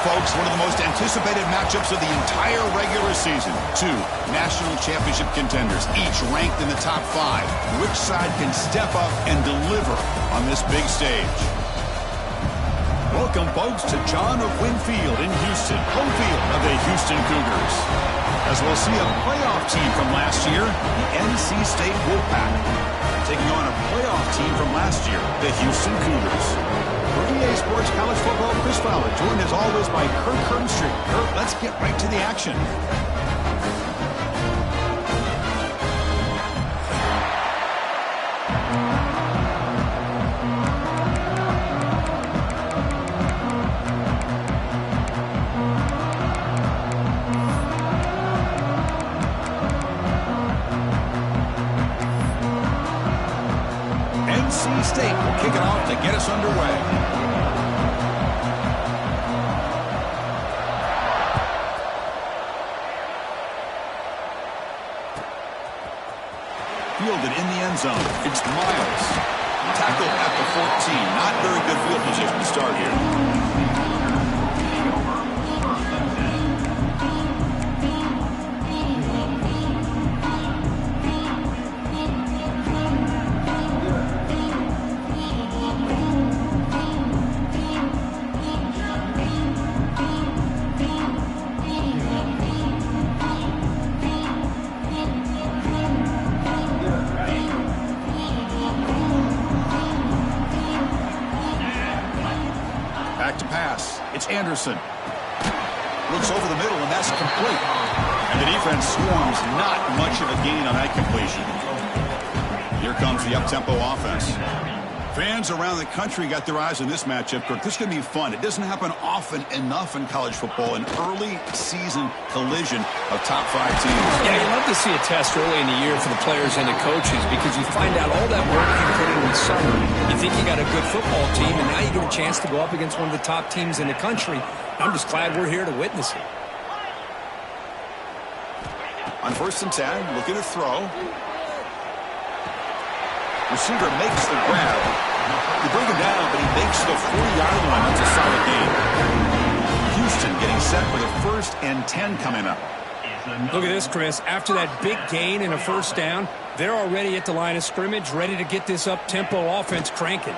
folks, one of the most anticipated matchups of the entire regular season. Two national championship contenders, each ranked in the top 5. Which side can step up and deliver on this big stage? Welcome, folks, to John O'Quinn Field in Houston, home field of the Houston Cougars. As we'll see a playoff team from last year, the NC State Wolfpack, taking on a playoff team from last year, the Houston Cougars. For EA Sports College Football, Chris Fowler, joined as always by Kirk Herbstreit. Kirk, let's get right to the action. NC State will kick it off to get us underway. Fielded in the end zone. It's Miles. Tackled at the 14. Not very good field position to start here. Back to pass. It's Anderson. Looks over the middle, and that's complete. And the defense swarms. Not much of a gain on that completion. Here comes the up-tempo offense. Fans around the country got their eyes on this matchup. Kirk, this is going to be fun. It doesn't happen often enough in college football, an early season collision of top 5 teams. Yeah, you love to see a test early in the year for the players and the coaches because you find out all that work you put in the summer. You think you got a good football team, and now you get a chance to go up against one of the top teams in the country. I'm just glad we're here to witness it. On 1st and 10, looking to throw. Receiver makes the grab. You bring him down, but he makes the 40-yard line. That's a solid gain. Houston getting set for the 1st and 10 coming up. Look at this, Chris. After that big gain and a 1st down, they're already at the line of scrimmage, ready to get this up-tempo offense cranking.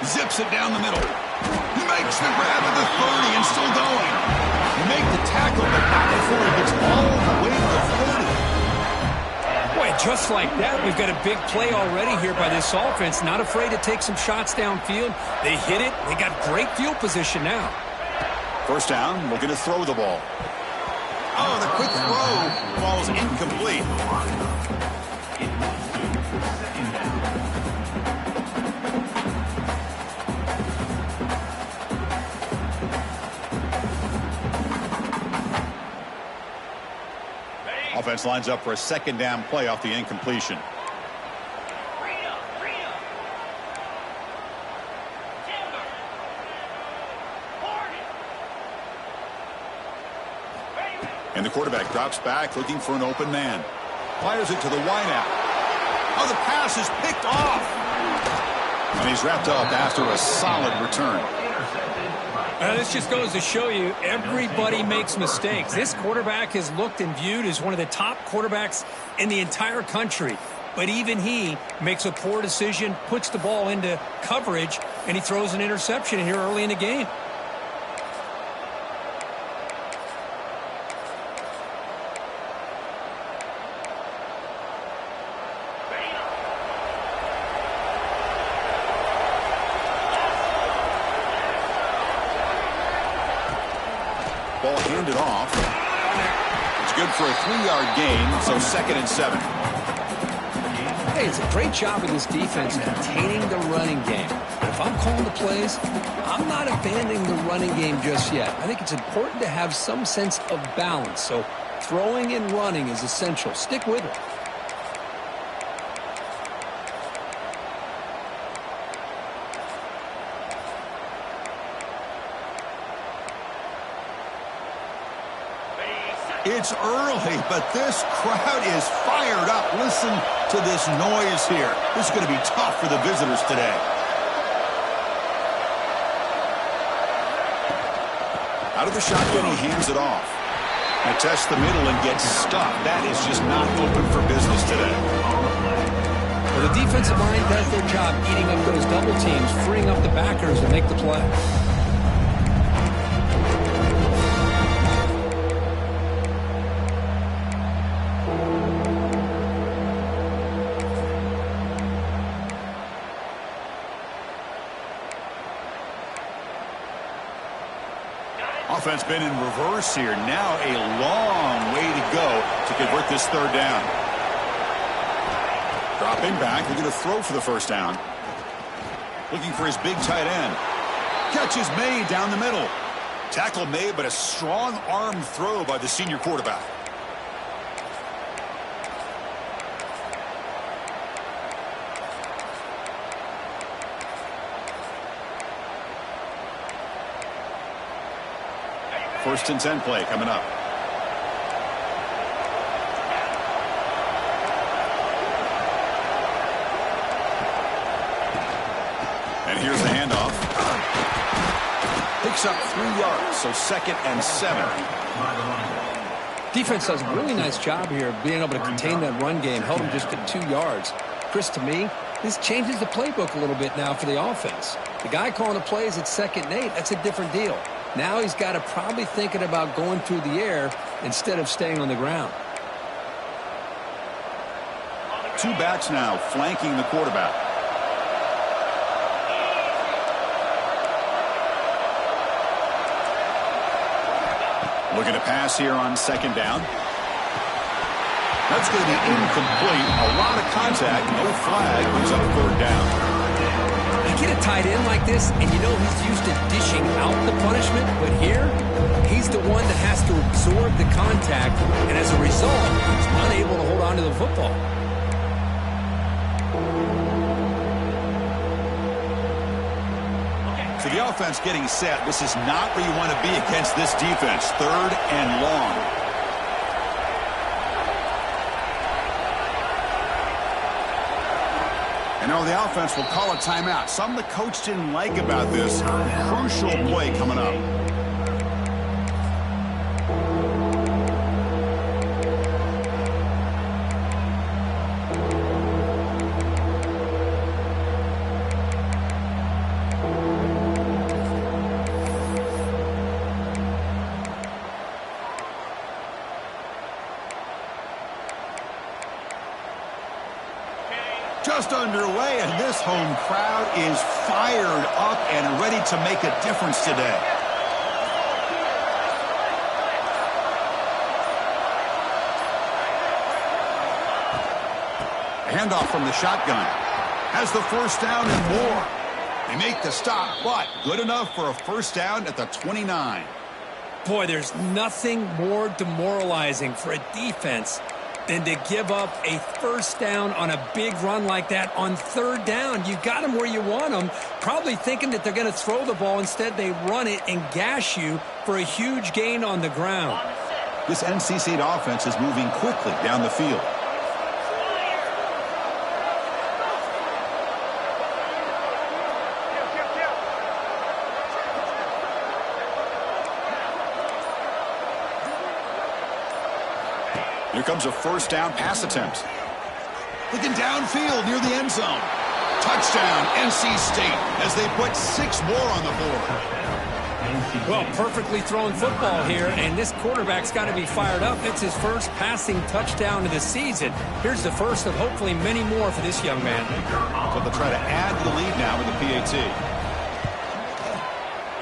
Zips it down the middle. He makes the grab at the 30 and still going. You make the tackle, but not before he gets all the way to the 40. Boy, just like that, we've got a big play already here by this offense. Not afraid to take some shots downfield. They hit it. They got great field position now. 1st down, looking to throw the ball. Oh, the quick throw falls incomplete. Offense lines up for a 2nd down play off the incompletion. And the quarterback drops back looking for an open man. Fires it to the wideout. Oh, the pass is picked off. And he's wrapped up after a solid return. This just goes to show you everybody makes mistakes. This quarterback is looked and viewed as one of the top quarterbacks in the entire country. But even he makes a poor decision, puts the ball into coverage, and he throws an interception here early in the game. Ball handed off. It's good for a 3-yard gain, so 2nd and 7. Hey, it's a great job of this defense containing the running game. But if I'm calling the plays, I'm not abandoning the running game just yet. I think it's important to have some sense of balance. So throwing and running is essential. Stick with it. It's early, but this crowd is fired up. Listen to this noise here. This is going to be tough for the visitors today. Out of the shotgun, he hands it off. And tests the middle and gets stuck. That is just not open for business today. Well, the defensive line does their job eating up those double teams, freeing up the backers to make the play. Offense been in reverse here. Now a long way to go to convert this third down. Dropping back, looking to throw for the first down. Looking for his big tight end. Catch is made down the middle. Tackle made, but a strong arm throw by the senior quarterback. First and 10 play coming up. And here's the handoff. Picks up 3 yards, so 2nd and 7. Defense does a really nice job here of being able to contain that run game. Held him just at 2 yards. Chris, to me, this changes the playbook a little bit now for the offense. The guy calling the plays at 2nd and 8, that's a different deal. Now he's got to probably thinking about going through the air instead of staying on the ground. 2 backs now flanking the quarterback. Looking to pass here on 2nd down. That's going to be incomplete. A lot of contact. No flag. Brings up 3rd down. You get a tight end like this, and you know he's used to dishing out the punishment, but here, he's the one that has to absorb the contact, and as a result, he's unable to hold on to the football. So the offense getting set. This is not where you want to be against this defense. 3rd and long. And now the offense will call a timeout. Something the coach didn't like about this. Crucial play coming up. Just underway, and this home crowd is fired up and ready to make a difference today. A handoff from the shotgun. Has the first down and more. They make the stop, but good enough for a first down at the 29. Boy, there's nothing more demoralizing for a defense than to give up a first down on a big run like that on 3rd down. You got them where you want them, probably thinking that they're going to throw the ball. Instead, they run it and gash you for a huge gain on the ground. This NC State offense is moving quickly down the field. Here comes a first down pass attempt. Looking downfield near the end zone. Touchdown, NC State, as they put 6 more on the board. Well, perfectly thrown football here, and this quarterback's got to be fired up. It's his first passing touchdown of the season. Here's the first of hopefully many more for this young man. So they'll try to add to the lead now with the PAT.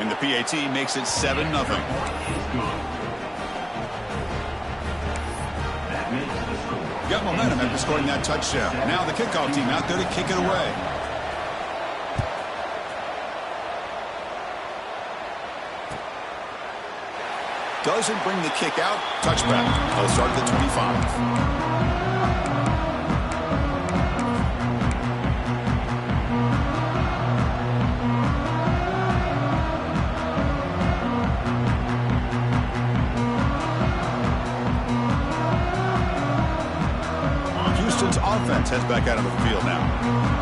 And the PAT makes it 7-0. Got momentum after scoring that touchdown. Now the kickoff team out there to kick it away. Doesn't bring the kick out. Touchback. They'll start at the 25. Offense heads back out of the field now.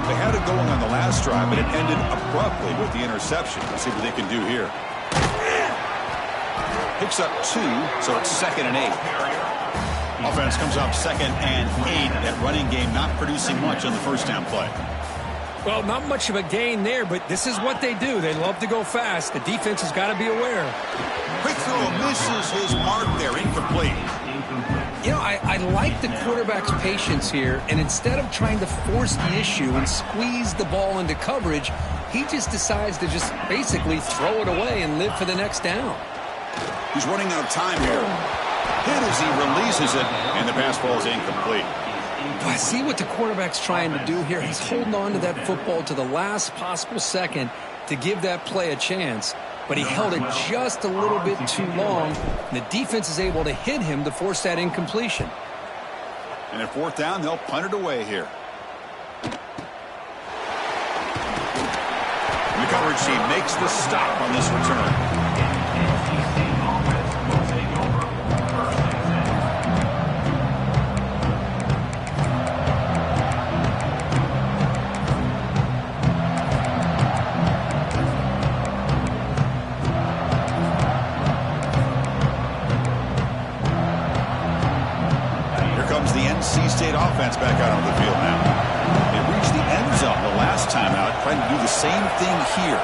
They had it going on the last drive, but it ended abruptly with the interception. Let's see what they can do here. Picks up 2, so it's 2nd and 8. Offense comes up 2nd and 8. That running game not producing much on the first down play. Well, not much of a gain there, but this is what they do. They love to go fast. The defense has got to be aware. Quick throw misses his mark there. Incomplete. You know, I like the quarterback's patience here, and instead of trying to force the issue and squeeze the ball into coverage, he just decides to just basically throw it away and live for the next down. He's running out of time here. Hit as he releases it, and the pass ball is incomplete. I see what the quarterback's trying to do here. He's holding on to that football to the last possible second to give that play a chance, but he held it just a little bit too long, and the defense is able to hit him to force that incompletion. And at 4th down, they'll punt it away here. And the coverage team makes the stop on this return. State offense back out on the field now. They reached the end zone the last time out, trying to do the same thing here.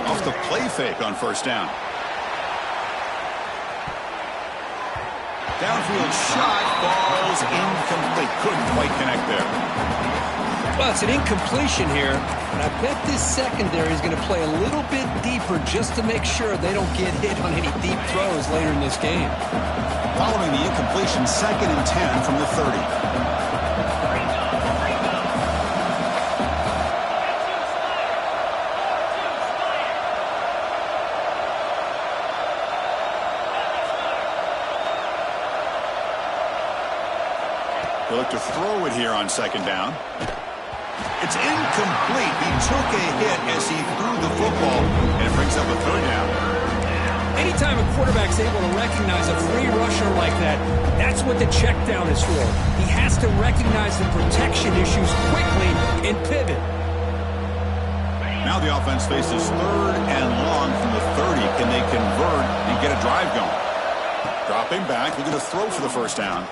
Off the play fake on 1st down. Downfield shot falls incomplete. Couldn't quite connect there. Well, it's an incompletion here, and I bet this secondary is going to play a little bit deeper just to make sure they don't get hit on any deep throws later in this game. Following the incompletion, 2nd and 10 from the 30. They look to throw it here on 2nd down. It's incomplete. He took a hit as he threw the football, and it brings up a 3rd down. Anytime a quarterback's able to recognize a free rusher like that, that's what the check down is for. He has to recognize the protection issues quickly and pivot. Now the offense faces 3rd and long from the 30. Can they convert and get a drive going? Dropping back, looking to throw for the 1st down.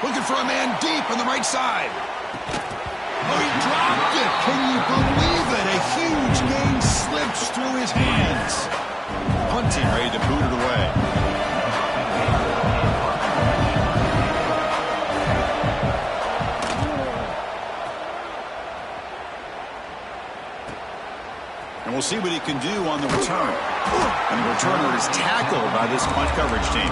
Looking for a man deep on the right side. Oh, he dropped it. Can you believe it? A huge gain slips through his hands. Punting, ready to boot it away. And we'll see what he can do on the return. And the returner is tackled by this punt coverage team.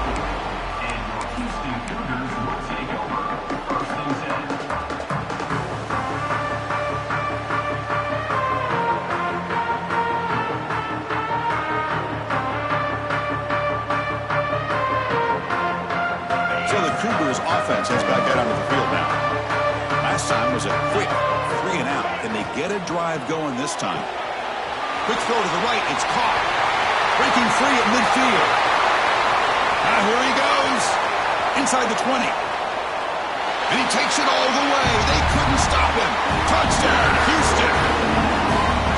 Offense heads back out onto the field now. Last time was a quick 3 and out. Can they get a drive going this time? Quick throw to the right. It's caught. Breaking free at midfield. Now here he goes. Inside the 20. And he takes it all the way. They couldn't stop him. Touchdown, Houston.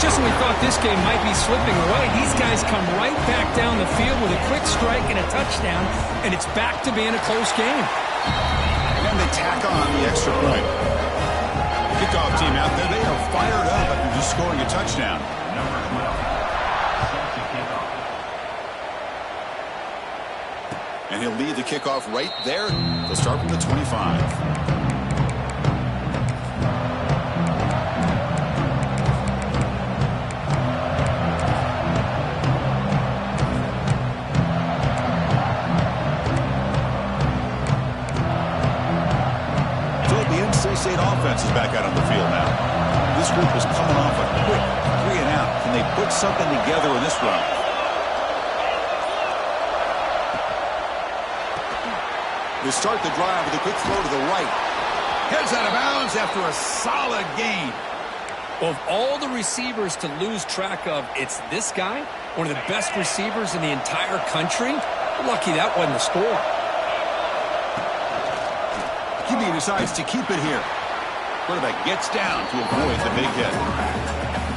Just when we thought this game might be slipping away, these guys come right back down the field with a quick strike and a touchdown, and it's back to being a close game. And they tack on the extra point. Kickoff team out there, they are fired up after just scoring a touchdown. And he'll lead the kickoff right there. They'll start from the 25. State offense is back out on the field now. This group is coming off a quick 3 and out. Can they put something together in this run? They start the drive with a quick throw to the right. Heads out of bounds after a solid gain. Of all the receivers to lose track of, it's this guy, one of the best receivers in the entire country. Lucky that wasn't the score. QB decides to keep it here. Quarterback gets down to avoid the big hit.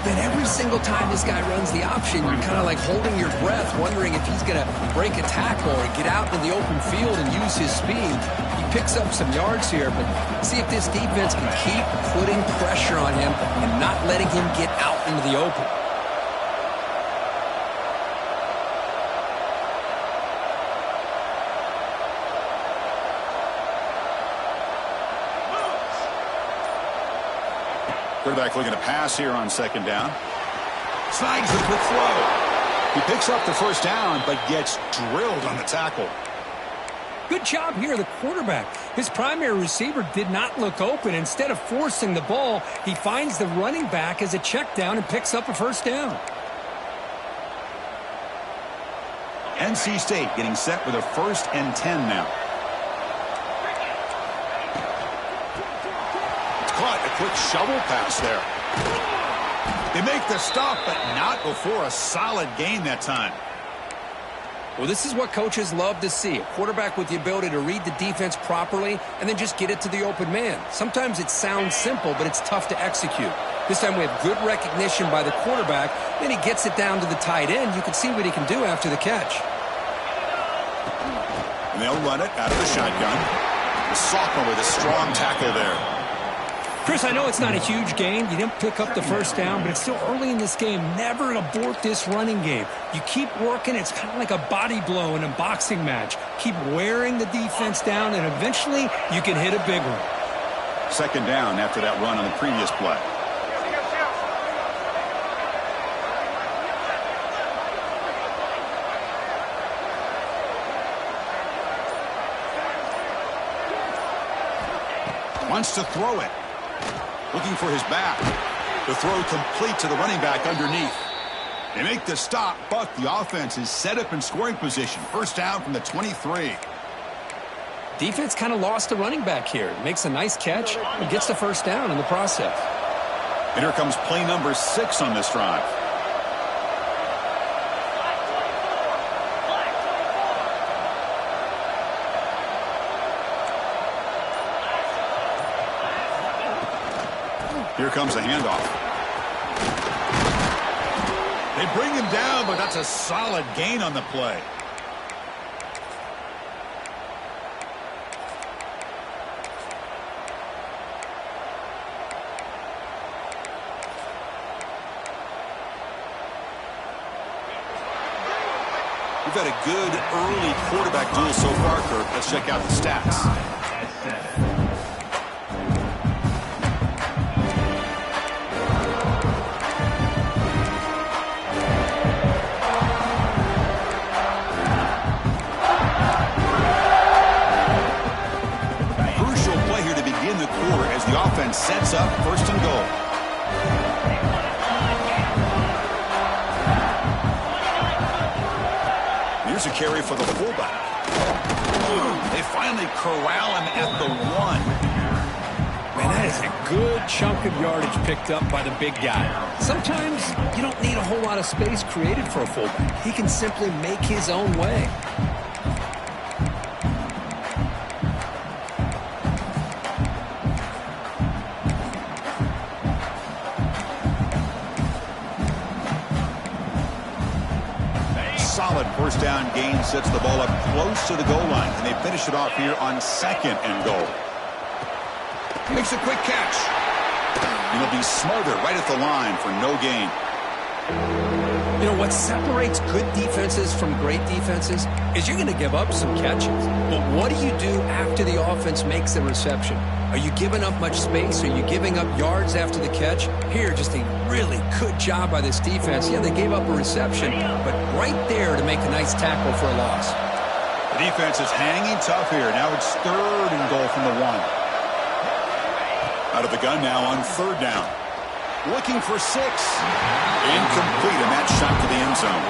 Then every every single time this guy runs the option, you're kind of like holding your breath, wondering if he's going to break a tackle or get out in the open field and use his speed. He picks up some yards here, but see if this defense can keep putting pressure on him and not letting him get out into the open. Quarterback looking to pass here on second down. Snags the quick throw. He picks up the first down, but gets drilled on the tackle. Good job here, the quarterback. His primary receiver did not look open. Instead of forcing the ball, he finds the running back as a check down and picks up a first down. NC State getting set with a 1st and 10 now. Caught a quick shovel pass there. They make the stop, but not before a solid gain that time. Well, this is what coaches love to see. A quarterback with the ability to read the defense properly and then just get it to the open man. Sometimes it sounds simple, but it's tough to execute. This time we have good recognition by the quarterback. Then he gets it down to the tight end. You can see what he can do after the catch. And they'll run it out of the shotgun. The sophomore with a strong tackle there. Chris, I know it's not a huge gain. You didn't pick up the first down, but it's still early in this game. Never abort this running game. You keep working. It's kind of like a body blow in a boxing match. Keep wearing the defense down, and eventually you can hit a big one. Second down after that run on the previous play. Wants to throw it. Looking for his back. The throw complete to the running back underneath. They make the stop, but the offense is set up in scoring position. First down from the 23. Defense kind of lost the running back here. Makes a nice catch and gets the first down in the process. And here comes play number 6 on this drive. Here comes the handoff. They bring him down, but that's a solid gain on the play. We've had a good early quarterback duel so far, Kirk. Let's check out the stats. Sets up first and goal. Here's a carry for the fullback. They finally corral him at the 1. Man, that is a good chunk of yardage picked up by the big guy. Sometimes you don't need a whole lot of space created for a fullback. He can simply make his own way. Solid first down gain sets the ball up close to the goal line, and they finish it off here on 2nd and goal. Makes a quick catch. And he'll be smothered right at the line for no gain. You know, what separates good defenses from great defenses is you're going to give up some catches. But what do you do after the offense makes the reception? Are you giving up much space? Are you giving up yards after the catch? Here, just a really good job by this defense. Yeah, they gave up a reception, but right there to make a nice tackle for a loss. The defense is hanging tough here. Now it's 3rd and goal from the 1. Out of the gun now on 3rd down. Looking for 6. Incomplete, and that shot to the end zone.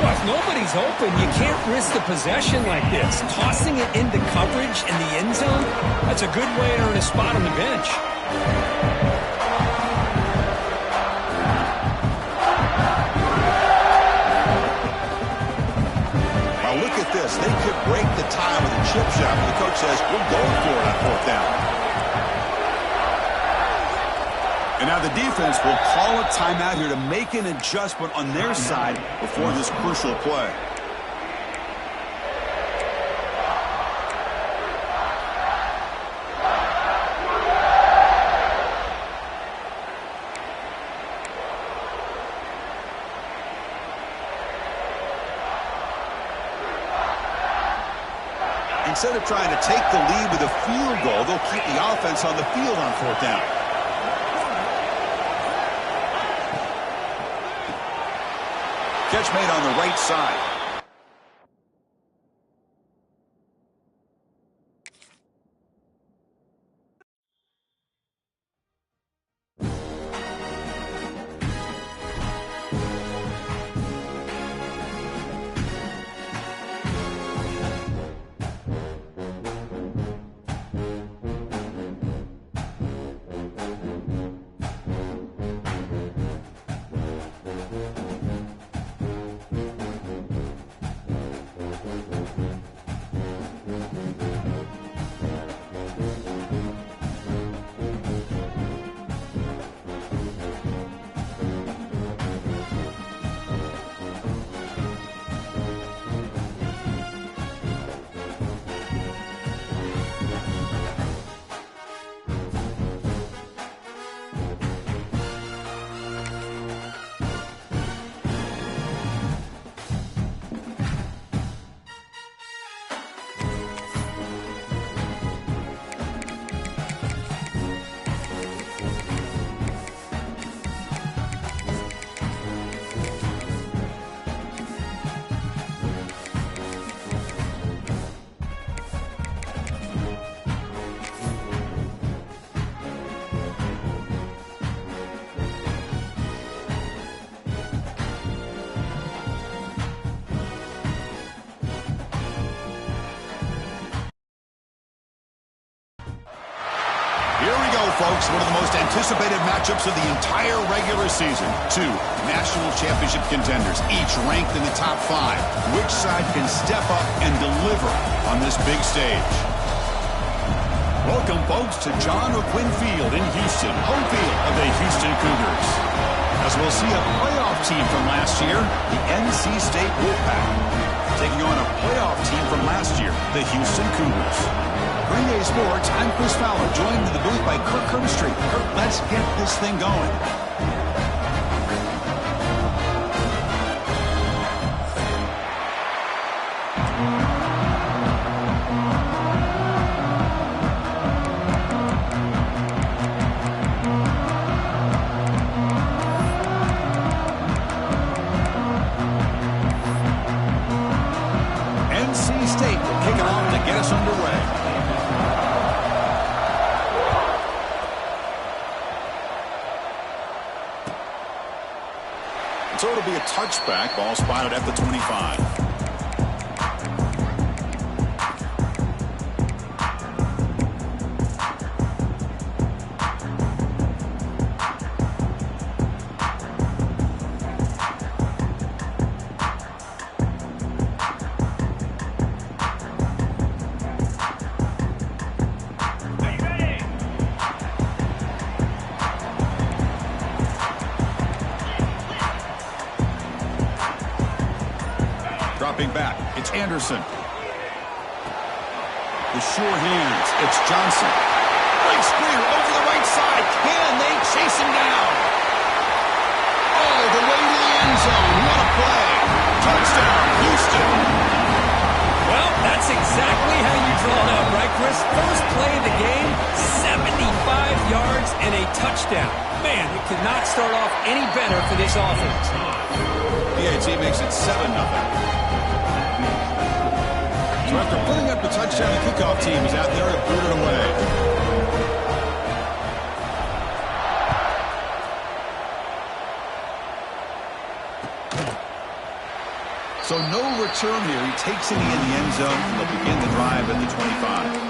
Well, if nobody's open, you can't risk the possession like this. Tossing it into coverage in the end zone, that's a good way to earn a spot on the bench. Now look at this. They could break the tie with a chip shot, but the coach says, we're going for it on 4th down. And now the defense will call a timeout here to make an adjustment on their side before this crucial play. Instead of trying to take the lead with a field goal, they'll keep the offense on the field on 4th down. Catch made on the right side. Folks, one of the most anticipated matchups of the entire regular season. Two national championship contenders, each ranked in the top 5. Which side can step up and deliver on this big stage? Welcome, folks, to John O'Quinn Field in Houston, home field of the Houston Cougars. As we'll see a playoff team from last year, the NC State Wolfpack, taking on a playoff team from last year, the Houston Cougars. Green Day Sports, I'm Chris Fowler, joined in the booth by Kirk Herbstreit. Kirk, let's get this thing going. NC State will kick it off to get us underway. So it'll be a touchback, ball spotted at the 25. Dropping back, it's Anderson. The sure hands, it's Johnson. Great screener over the right side. Can they chase him down? All the way to the end zone. What a play. Touchdown, Houston. Well, that's exactly how you draw it up, right, Chris? First play of the game, 75 yards and a touchdown. Man, it could not start off any better for this offense. PAT makes it 7-0. So after putting up the touchdown, the kickoff team is out there to boot it away. So no return here. He takes it in the end zone, and they'll begin the drive at the 25.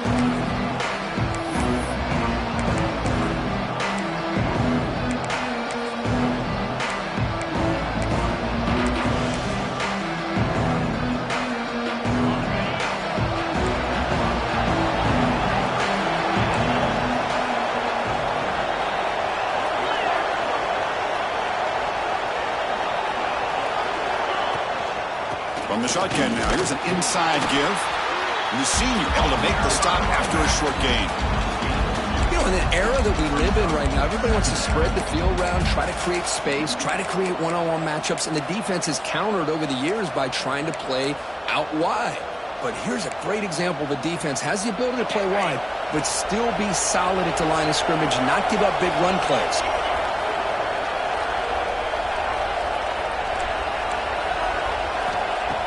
shotgun now. Here's an inside give. And the senior able to make the stop after a short gain. You know, in the era that we live in right now, everybody wants to spread the field around, try to create space, try to create one-on-one matchups, and the defense has countered over the years by trying to play out wide. But here's a great example. The defense has the ability to play wide, but still be solid at the line of scrimmage and not give up big run plays.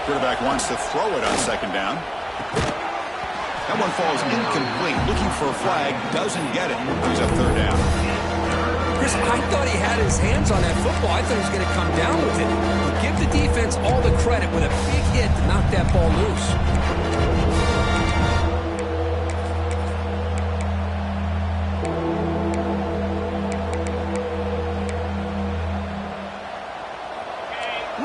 Quarterback wants to throw it on second down. That one falls incomplete. Looking for a flag, doesn't get it. He's up third down. Chris, I thought he had his hands on that football. I thought he was going to come down with it. But give the defense all the credit with a big hit to knock that ball loose.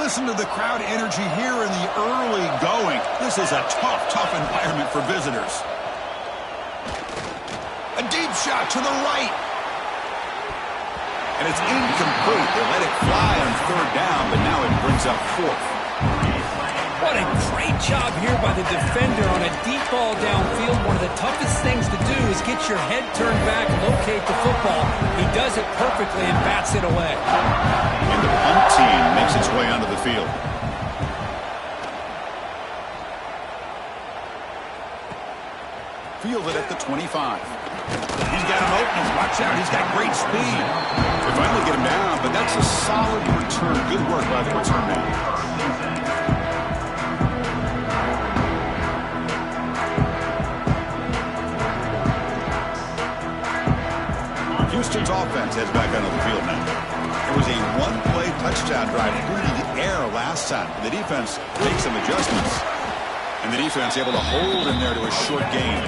Listen to the crowd energy here in the early going. This is a tough environment for visitors. A deep shot to the right. And it's incomplete. They let it fly on third down, but now it brings up fourth. What a great job here by the defender on a deep ball downfield. One of the toughest things to do is get your head turned back, locate the football. He does it perfectly and bats it away. And the punt team makes its way onto the field. Fielded at the 25. He's got him open. Watch out. He's got great speed. They finally get him down, but that's a solid return. Good work by the return man. Houston's offense heads back onto the field now. It was a one-play touchdown drive through the air last time. The defense makes some adjustments. And the defense able to hold in there to a short gain.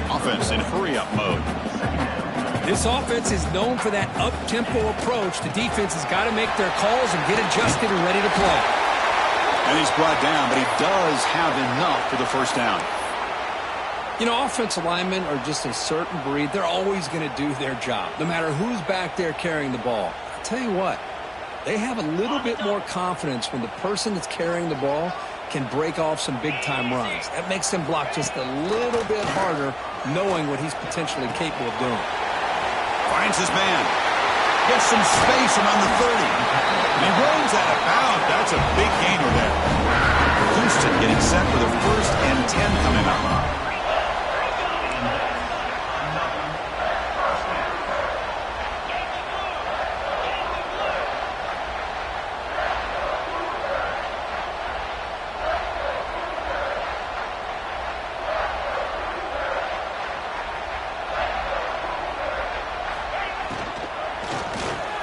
Offense in hurry-up mode. This offense is known for that up-tempo approach. The defense has got to make their calls and get adjusted and ready to play. And he's brought down, but he does have enough for the first down. You know, offensive linemen are just a certain breed. They're always going to do their job, no matter who's back there carrying the ball. I'll tell you what, they have a little bit more confidence when the person that's carrying the ball can break off some big-time runs. That makes them block just a little bit harder, knowing what he's potentially capable of doing. Finds his man. Gets some space around the 30. And he rolls out of bounds. That's a big gainer there. Houston getting set for the 1st and 10 coming up.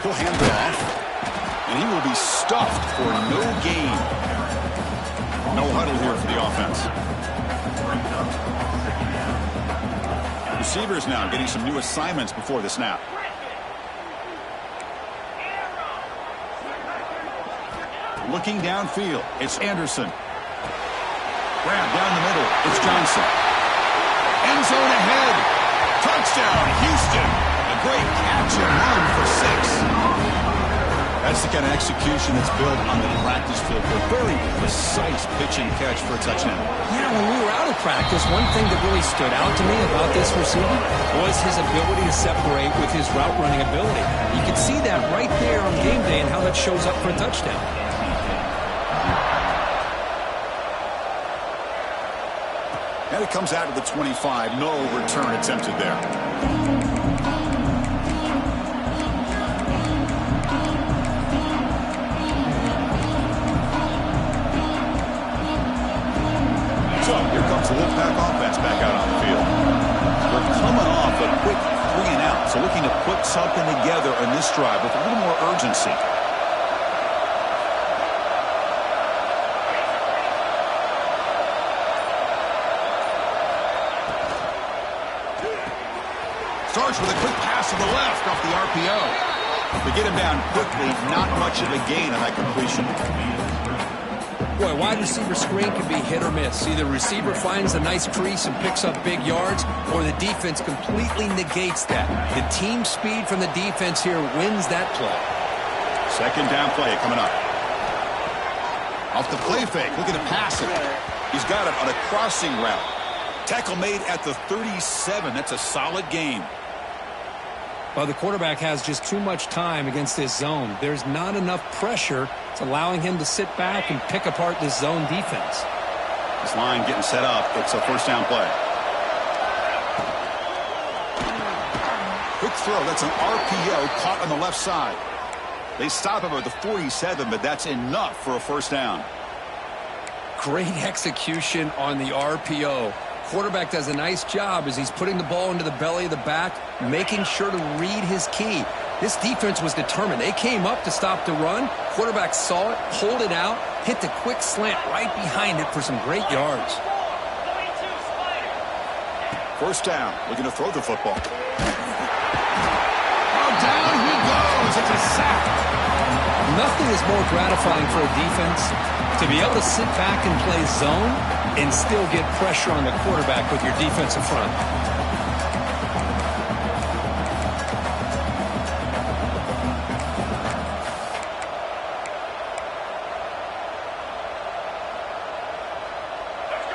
He'll hand it off, and he will be stuffed for no gain. No huddle here for the offense. Receivers now getting some new assignments before the snap. Looking downfield, it's Anderson. Grab down the middle, it's Johnson. End zone ahead. Touchdown, Houston. A great catch and run for 6. That's the kind of execution that's built on the practice field for a very precise pitch and catch for a touchdown. Yeah, when we were out of practice, one thing that really stood out to me about this receiver was his ability to separate with his route running ability. You can see that right there on game day and how that shows up for a touchdown. And it comes out of the 25. No return attempted there. So here comes the Wolfpack offense back out on the field. We're coming off a quick 3 and out, so looking to put something together on this drive with a little more urgency. Starts with a quick pass to the left off the RPO. They get him down quickly, not much of a gain on that completion. Boy, wide receiver screen can be hit or miss. Either receiver finds a nice crease and picks up big yards, or the defense completely negates that. The team speed from the defense here wins that play. Second down play coming up. Off the play fake, looking to pass it. He's got it on a crossing route. Tackle made at the 37. That's a solid gain. Well, the quarterback has just too much time against this zone. There's not enough pressure. It's allowing him to sit back and pick apart this zone defense. This line getting set up. It's a first down play. Quick throw. That's an RPO caught on the left side. They stop him at the 47, but that's enough for a first down. Great execution on the RPO. Quarterback does a nice job as he's putting the ball into the belly of the back, making sure to read his key. This defense was determined. They came up to stop the run. Quarterback saw it, pulled it out, hit the quick slant right behind it for some great yards. First down, looking to throw the football. Oh, down he goes. It's a sack. Nothing is more gratifying for a defense to be able to sit back and play zone and still get pressure on the quarterback with your defensive front.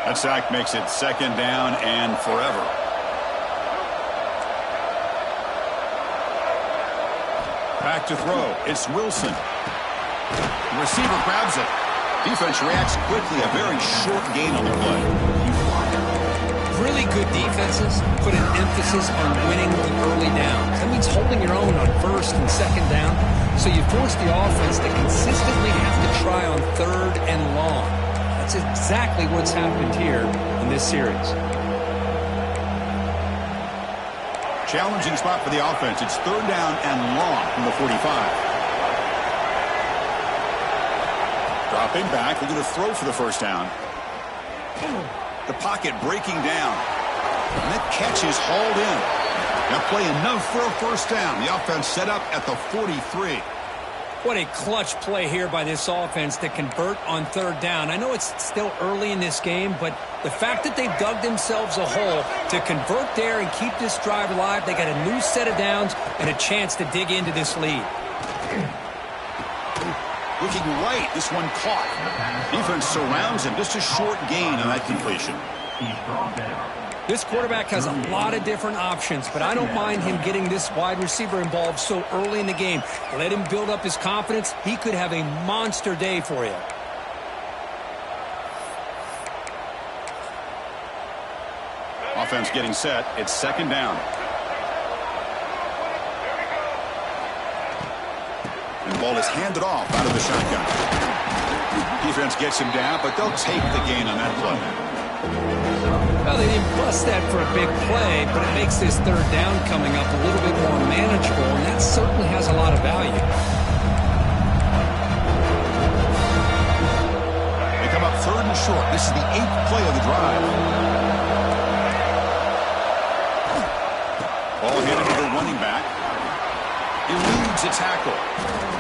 That sack makes it second down and forever. Back to throw. It's Wilson. The receiver grabs it. Defense reacts quickly. A very short gain on the play. Really good defenses put an emphasis on winning the early downs. That means holding your own on first and second down. So you force the offense to consistently have to try on third and long. That's exactly what's happened here in this series. Challenging spot for the offense. It's third down and long from the 45. Dropping back, looking to throw for the first down. The pocket breaking down. And that catch is hauled in. Now play enough for a first down. The offense set up at the 43. What a clutch play here by this offense to convert on third down. I know it's still early in this game, but the fact that they've dug themselves a hole to convert there and keep this drive alive, they got a new set of downs and a chance to dig into this lead. Looking right, this one caught. Defense surrounds him. Just a short gain on that completion. This quarterback has a lot of different options, but I don't mind him getting this wide receiver involved so early in the game. Let him build up his confidence. He could have a monster day for you. Offense getting set. It's second down. And the ball is handed off out of the shotgun. Defense gets him down, but they'll take the gain on that play. Well, they didn't bust that for a big play, but it makes this third down coming up a little bit more manageable, and that certainly has a lot of value. They come up third and short. This is the 8th play of the drive. Ball handed to the running back. Eludes a tackle.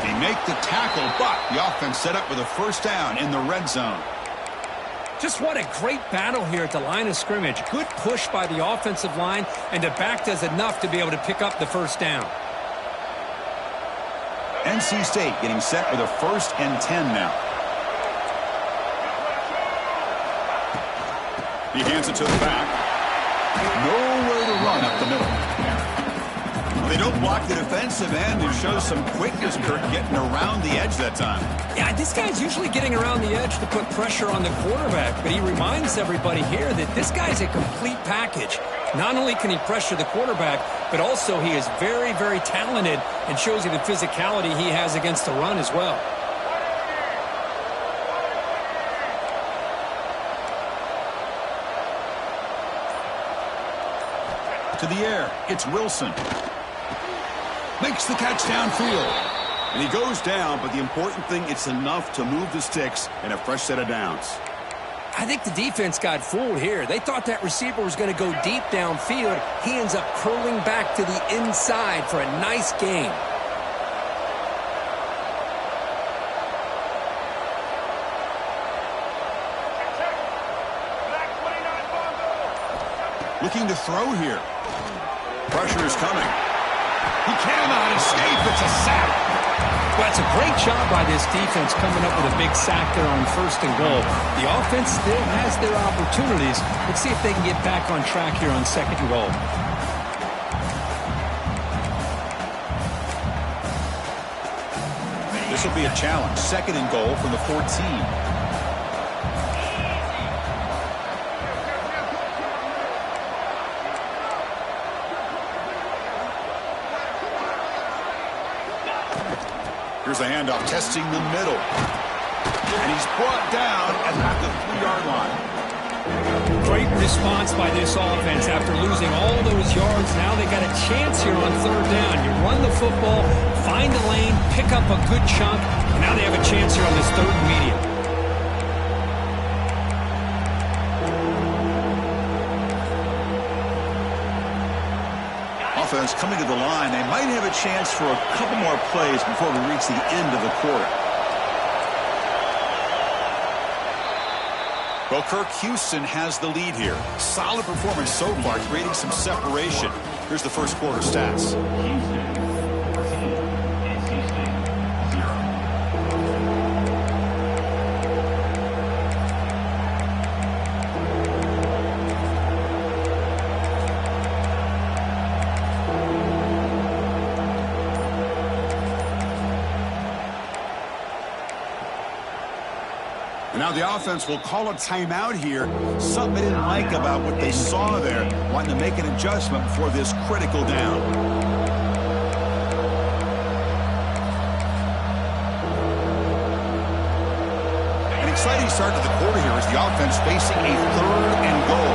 They make the tackle, but the offense set up with a first down in the red zone. Just what a great battle here at the line of scrimmage. Good push by the offensive line, and the back does enough to be able to pick up the first down. NC State getting set with a 1st and 10 now. He hands it to the back. Nowhere to run up the middle. They don't block the defensive end and show some quickness, Kurt, getting around the edge that time. Yeah, this guy's usually getting around the edge to put pressure on the quarterback, but he reminds everybody here that this guy's a complete package. Not only can he pressure the quarterback, but also he is very, very talented and shows you the physicality he has against the run as well. To the air, it's Wilson. Makes the catch downfield. And he goes down, but the important thing, it's enough to move the sticks and a fresh set of downs. I think the defense got fooled here. They thought that receiver was going to go deep downfield. He ends up curling back to the inside for a nice gain. Looking to throw here. Pressure is coming. He cannot escape. It's a sack. Well, that's a great job by this defense coming up with a big sack there on 1st and goal. The offense still has their opportunities. Let's see if they can get back on track here on 2nd and goal. This will be a challenge. 2nd and goal from the 14. Here's a handoff, testing the middle. And he's brought down at about the 3-yard line. Great response by this offense after losing all those yards. Now they got a chance here on 3rd down. You run the football, find a lane, pick up a good chunk, and now they have a chance here on this 3rd and medium. Offense coming to the line. They might have a chance for a couple more plays before we reach the end of the quarter. Well, Kirk, Houston has the lead here. Solid performance so far, creating some separation. Here's the first quarter stats. Now the offense will call a timeout here. Something they didn't like about what they saw there. Wanting to make an adjustment before this critical down. An exciting start to the quarter here as the offense facing a 3rd and goal.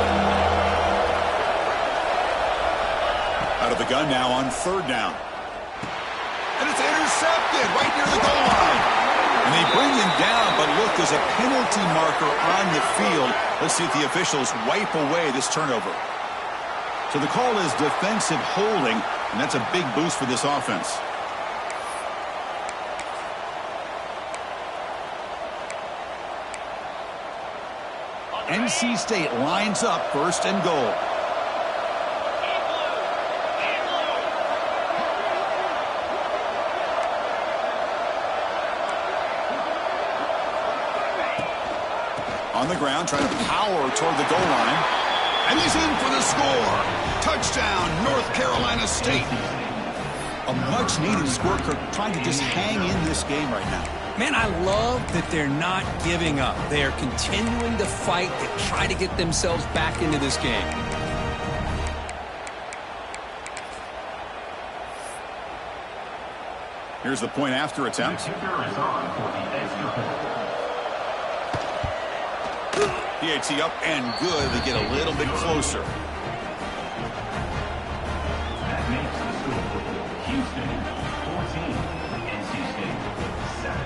Out of the gun now on 3rd down. And it's intercepted right near the goal line. And they bring him down, but look, there's a penalty marker on the field. Let's see if the officials wipe away this turnover. So the call is defensive holding, and that's a big boost for this offense. NC State lines up 1st and goal. On the ground, trying to power toward the goal line. And he's in for the score. Touchdown, North Carolina State. A much-needed score, Kirk, trying to just hang in this game right now. Man, I love that they're not giving up. They are continuing to fight to try to get themselves back into this game. Here's the point after attempt. PAT up and good. They get a little bit closer. That makes the score Houston 14, NC State 7.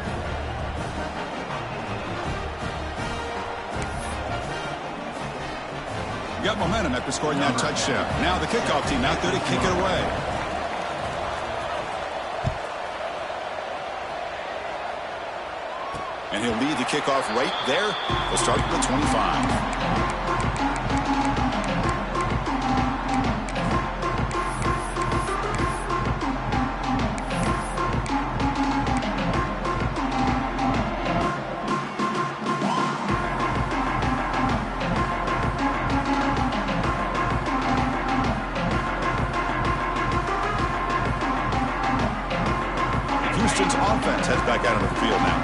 Got momentum after scoring that touchdown. Now the kickoff team out there to kick it away. And he'll lead the kickoff right there. We'll start at the 25. Houston's offense heads back out of the field now.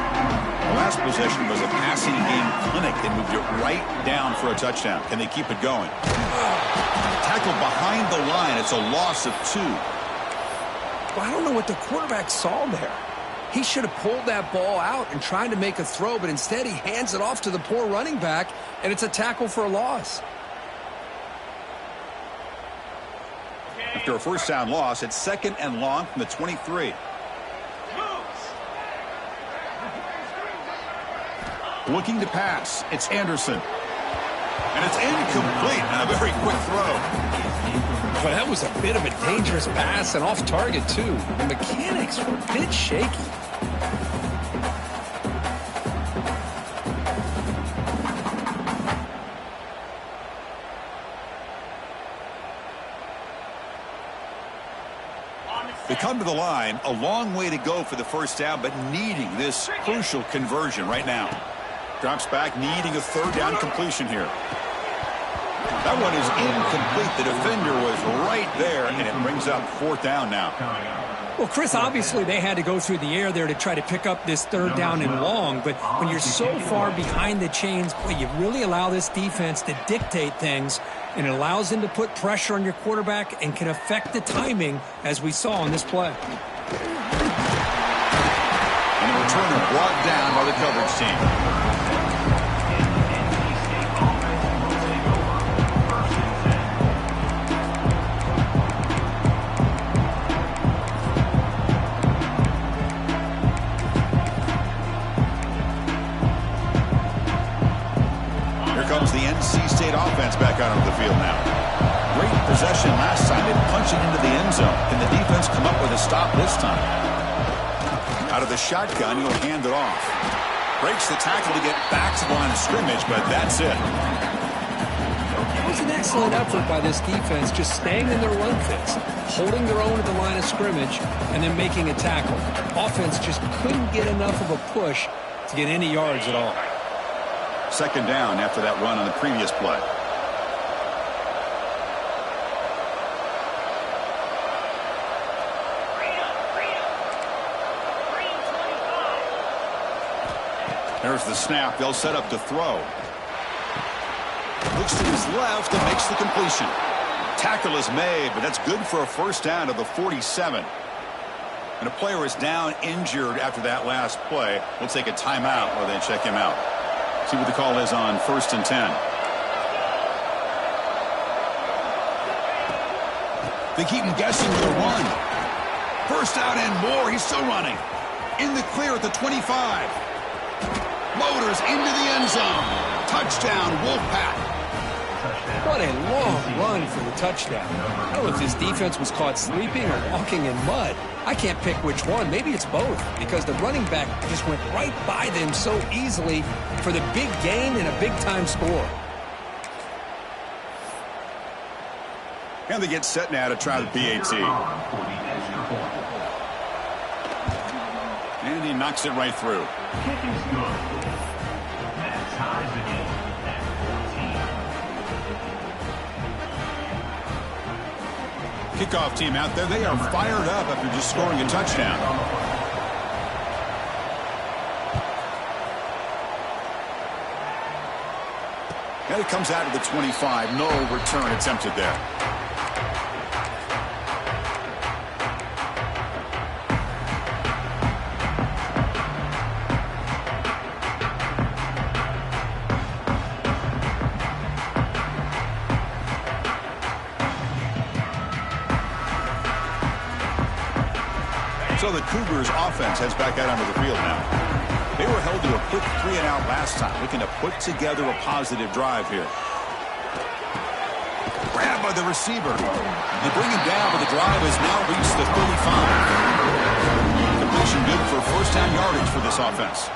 The last possession was a passing game clinic. They moved it right down for a touchdown. Can they keep it going? Tackle behind the line. It's a loss of 2. Well, I don't know what the quarterback saw there. He should have pulled that ball out and tried to make a throw, but instead he hands it off to the poor running back, and it's a tackle for a loss. After a first down loss, it's 2nd and long from the 23. Looking to pass. It's Anderson. And it's incomplete and a very quick throw. Well, that was a bit of a dangerous pass and off target, too. The mechanics were a bit shaky. On the They come to the line, a long way to go for the first down, but needing this crucial conversion right now. Drops back, needing a third down completion here. That one is incomplete. The defender was right there, and it brings up fourth down now. Well, Chris, obviously they had to go through the air there to try to pick up this third down and long, but when you're so far behind the chains, boy, you really allow this defense to dictate things, and it allows them to put pressure on your quarterback and can affect the timing, as we saw on this play. And the returner brought down by the coverage team. The NC State offense back out onto the field now. Great possession last time. They punched it into the end zone. Can the defense come up with a stop this time? Out of the shotgun, he'll hand it off. Breaks the tackle to get back to the line of scrimmage, but that's it. It was an excellent effort by this defense, just staying in their run fits, holding their own at the line of scrimmage, and then making a tackle. Offense just couldn't get enough of a push to get any yards at all. Second down after that run on the previous play. There's the snap. They'll set up to throw. Looks to his left and makes the completion. Tackle is made, but that's good for a first down to the 47. And a player is down injured after that last play. We'll take a timeout while they check him out. See what the call is on 1st and 10. They keep him guessing with a run. First out and more. He's still running. In the clear at the 25. Motors into the end zone. Touchdown, Wolfpack. What a long run for the touchdown. I don't know if this defense was caught sleeping or walking in mud. I can't pick which one. Maybe it's both, because the running back just went right by them so easily for the big gain and a big-time score. And they get set now to try the PAT. And he knocks it right through. Kick is good. That ties the game at 14. Kickoff team out there. They are fired up after just scoring a touchdown. And it comes out of the 25. No return attempted there. So the Cougars offense heads back out onto the field now. They were held to a quick 3-and-out last time, looking to put together a positive drive here. Grabbed by the receiver. They bring him down, but the drive has now reached the 35. Completion good for first down yardage for this offense.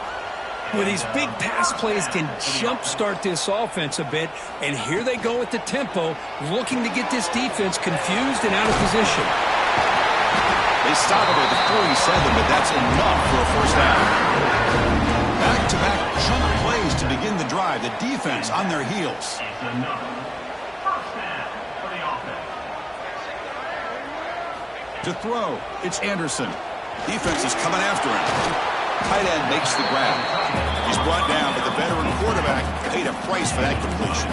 Well, these big pass plays can jumpstart this offense a bit, and here they go at the tempo, looking to get this defense confused and out of position. They stop it at the 47, but that's enough for a first down. Back-to-back chunk plays to begin the drive. The defense on their heels. It's enough. First down for the offense. To throw, it's Anderson. Defense is coming after him. Tight end makes the grab. He's brought down, but the veteran quarterback paid a price for that completion.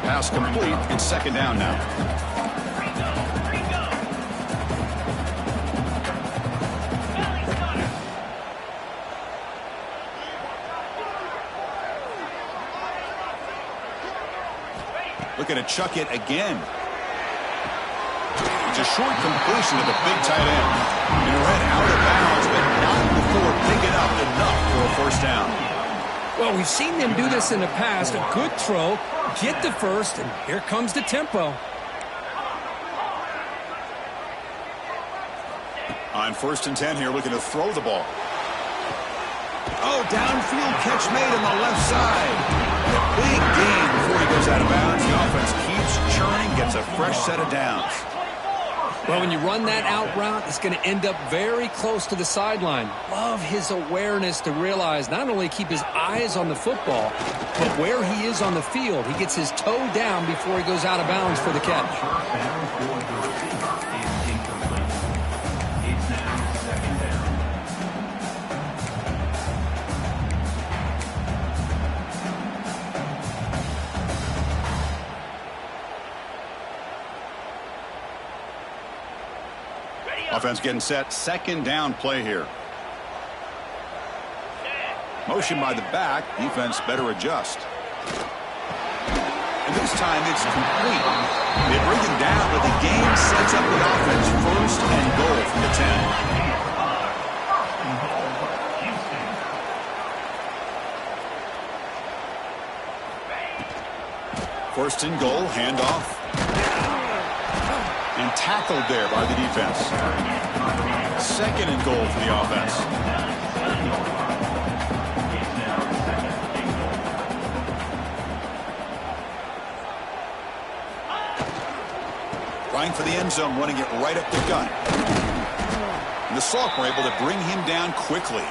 Pass complete. It's second down now. Looking to chuck it again. It's a short completion to the big tight end. And ran out of bounds, but not before picking up enough for a first down. Well, we've seen them do this in the past. A good throw, get the first, and here comes the tempo. On 1st and 10 here, looking to throw the ball. Oh, downfield catch made on the left side. And a big gain before he goes out of bounds. The offense keeps churning, gets a fresh set of downs. Well, when you run that out route, it's going to end up very close to the sideline. Love his awareness to realize not only keep his eyes on the football, but where he is on the field. He gets his toe down before he goes out of bounds for the catch. It's now second down. Offense getting set. Second down play here. Motion by the back. Defense better adjust. And this time it's complete. They bring him down, but the game sets up the offense. First and goal from the 10. First and goal, handoff. And tackled there by the defense. Second and goal for the offense. Trying for the end zone, running it right up the gut. And the Salk were able to bring him down quickly.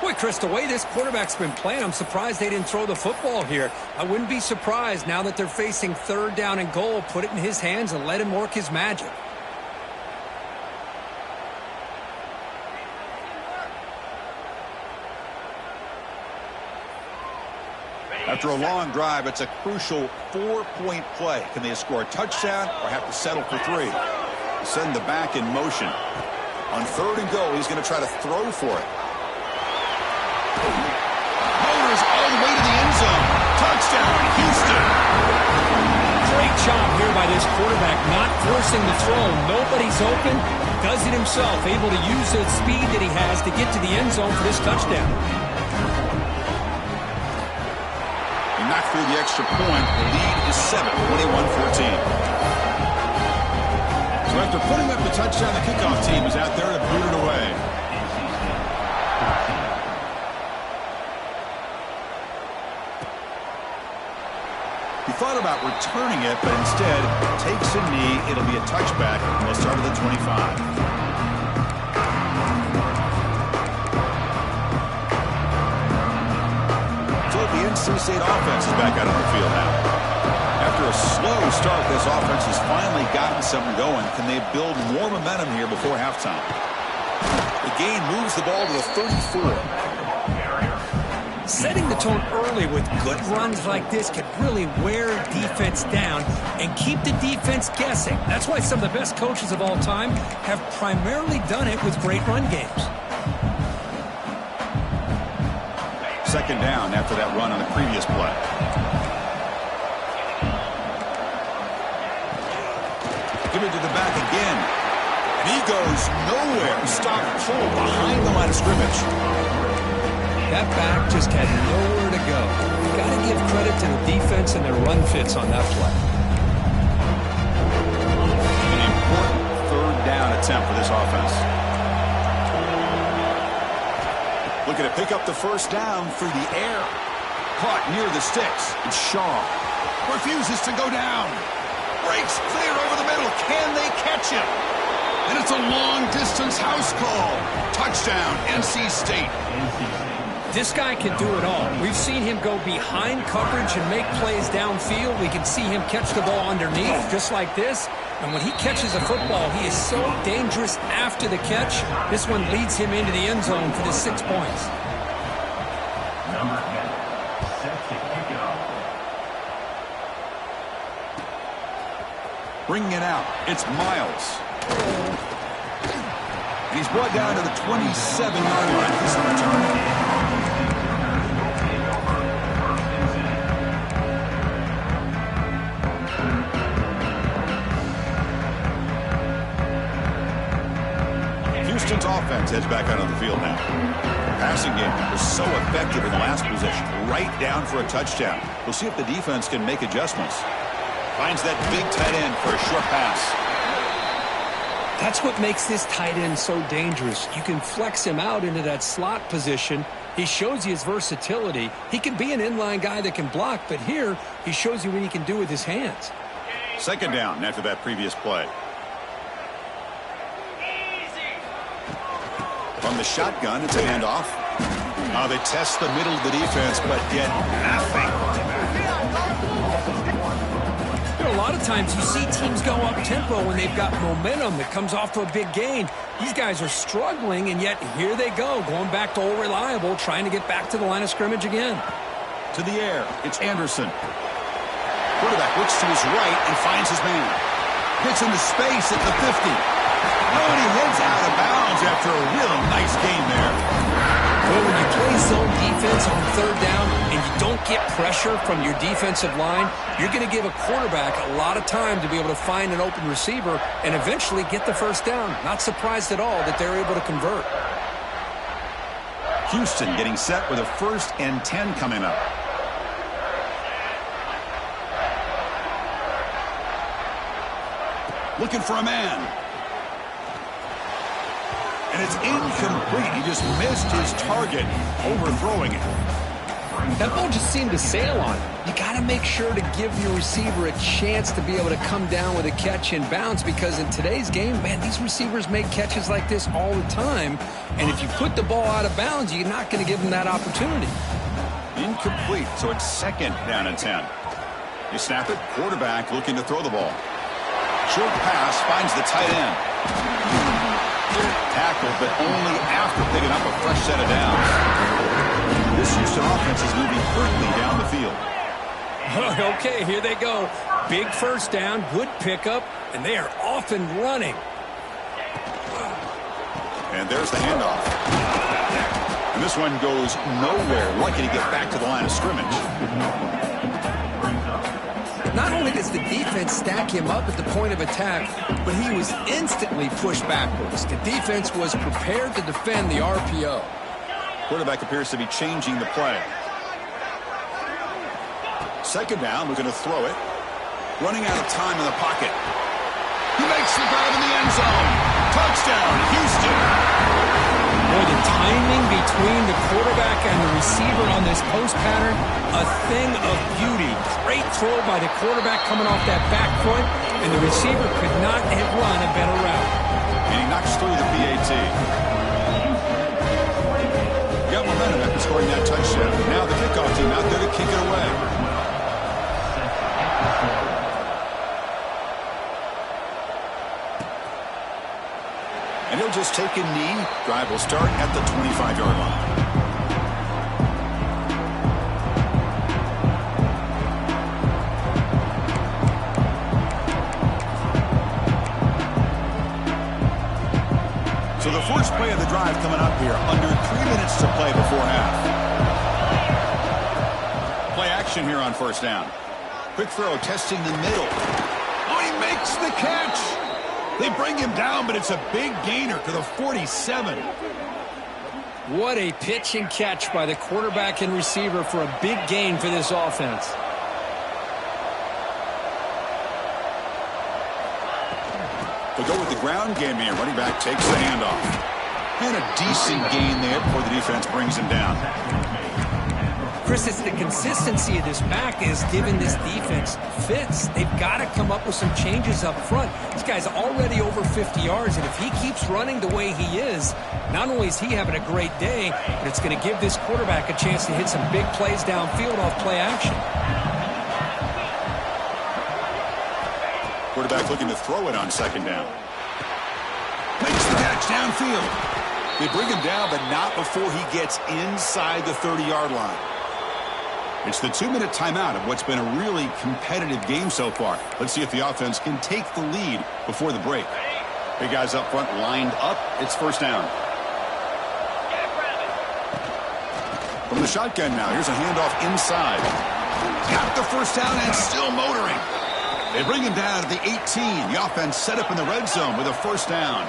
Boy, Chris, the way this quarterback's been playing, I'm surprised they didn't throw the football here. I wouldn't be surprised now that they're facing third down and goal. Put it in his hands and let him work his magic. After a long drive, it's a crucial 4-point play. Can they score a touchdown or have to settle for 3? Send the back in motion. On third and goal, he's going to try to throw for it. Motors all the way to the end zone. Touchdown, Houston. Great job here by this quarterback, not forcing the throw. Nobody's open. Does it himself, able to use the speed that he has to get to the end zone for this touchdown. He knocked through the extra point. The lead is 7, 21-14. So after putting up the touchdown, the kickoff team is out there to boot it away. He thought about returning it, but instead takes a knee. It'll be a touchback, and they'll start at the 25. So the NC State offense is back out on the field now. After a slow start, this offense has finally gotten something going. Can they build more momentum here before halftime? The gain moves the ball to the 34. Setting the tone early with good runs like this can really wear defense down and keep the defense guessing. That's why some of the best coaches of all time have primarily done it with great run games. Second down after that run on the previous play. Give it to the back again. And he goes nowhere. Stop full behind the line of scrimmage. That back just had nowhere to go. Got to give credit to the defense and their run fits on that play. An important third down attempt for this offense. Looking to pick up the first down through the air. Caught near the sticks. It's Shaw. Refuses to go down. Breaks clear over the middle. Can they catch him? And it's a long-distance house call. Touchdown, NC State. This guy can do it all. We've seen him go behind coverage and make plays downfield. We can see him catch the ball underneath just like this. And when he catches a football, he is so dangerous after the catch. This one leads him into the end zone for the 6 points. Number 10, set to kick it off. Bringing it out. It's Miles. And he's brought down to the 27-yard line. He's on return. Houston's offense heads back out on the field now. Passing game was so effective in the last possession, right down for a touchdown. We'll see if the defense can make adjustments. Finds that big tight end for a short pass. That's what makes this tight end so dangerous. You can flex him out into that slot position. He shows you his versatility. He can be an inline guy that can block, but here he shows you what he can do with his hands. Second down after that previous play. From the shotgun, it's a handoff. They test the middle of the defense, but get nothing. You know, a lot of times you see teams go up-tempo when they've got momentum that comes off to a big gain. These guys are struggling, and yet here they go, going back to old reliable, trying to get back to the line of scrimmage again. To the air, it's Anderson. Quarterback looks to his right and finds his man. Gets into space at the 50. Oh, and he heads out of bounds after a really nice game there. Well, when you play zone defense on third down and you don't get pressure from your defensive line, you're going to give a quarterback a lot of time to be able to find an open receiver and eventually get the first down. Not surprised at all that they're able to convert. Houston getting set with a 1st and 10 coming up. Looking for a man. And it's incomplete. He just missed his target, overthrowing it. That ball just seemed to sail on him. You got to make sure to give your receiver a chance to be able to come down with a catch and bounce, because in today's game, man, these receivers make catches like this all the time. And if you put the ball out of bounds, you're not going to give them that opportunity. Incomplete, so it's 2nd down and 10. You snap it, quarterback looking to throw the ball. Short pass finds the tight end. Tackled, but only after picking up a fresh set of downs. This Houston offense is moving quickly down the field. Okay, here they go. Big first down, good pickup, and they are off and running. And there's the handoff. And this one goes nowhere. Lucky to get back to the line of scrimmage. Not only does the defense stack him up at the point of attack, but he was instantly pushed backwards. The defense was prepared to defend the RPO. Quarterback appears to be changing the play. 2nd down, we're going to throw it. Running out of time in the pocket. He makes the grab in the end zone. Touchdown, Houston. Boy, the timing between the quarterback and the receiver on this post pattern, a thing of beauty. Great throw by the quarterback coming off that back foot, and the receiver could not have run a better route. And he knocks through the PAT. Got momentum after scoring that touchdown. Now the kickoff team out there to kick it away. And he'll just take a knee. Drive will start at the 25-yard line. So the first play of the drive coming up here. Under 3 minutes to play before half. Play action here on 1st down. Quick throw testing the middle. Oh, he makes the catch. They bring him down, but it's a big gainer to the 47. What a pitch and catch by the quarterback and receiver for a big gain for this offense. They'll go with the ground game here. Running back takes the handoff. And a decent gain there before the defense brings him down. Chris, it's the consistency of this back is giving this defense fits. They've got to come up with some changes up front. This guy's already over 50 yards, and if he keeps running the way he is, not only is he having a great day, but it's going to give this quarterback a chance to hit some big plays downfield off play action. Quarterback looking to throw it on 2nd down. Makes the catch downfield. They bring him down, but not before he gets inside the 30-yard line. It's the 2-minute timeout of what's been a really competitive game so far. Let's see if the offense can take the lead before the break. Big guys up front lined up. It's 1st down. From the shotgun now, here's a handoff inside. Got the 1st down and still motoring. They bring him down to the 18. The offense set up in the red zone with a 1st down.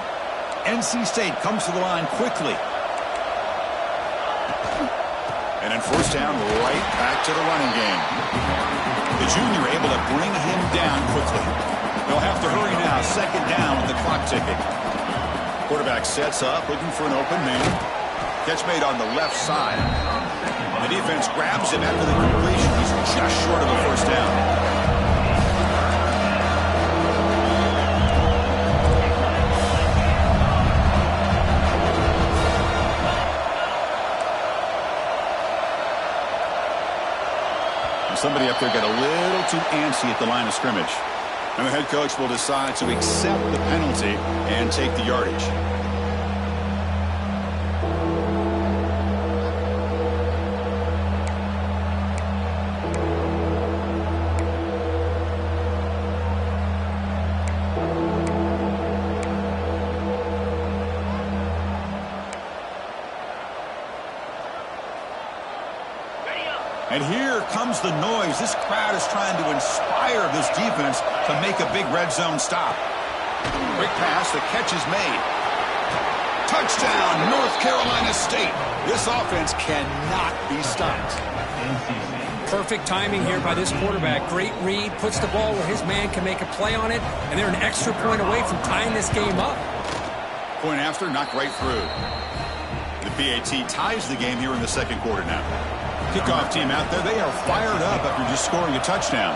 NC State comes to the line quickly. And then 1st down, right back to the running game. The junior able to bring him down quickly. They'll have to hurry now. 2nd down with the clock ticking. Quarterback sets up, looking for an open man. Catch made on the left side. The defense grabs him after the completion. He's just short of a 1st down. too antsy at the line of scrimmage. And the head coach will decide to accept the penalty and take the yardage. And here comes the noise. This crowd is trying to inspire this defense to make a big red zone stop. Quick pass, the catch is made. Touchdown, North Carolina State. This offense cannot be stopped. Perfect timing here by this quarterback. Great read, puts the ball where his man can make a play on it, and they're an extra point away from tying this game up. Point after, knocked right through. The PAT ties the game here in the second quarter now. Kickoff team out there, they are fired up after just scoring a touchdown.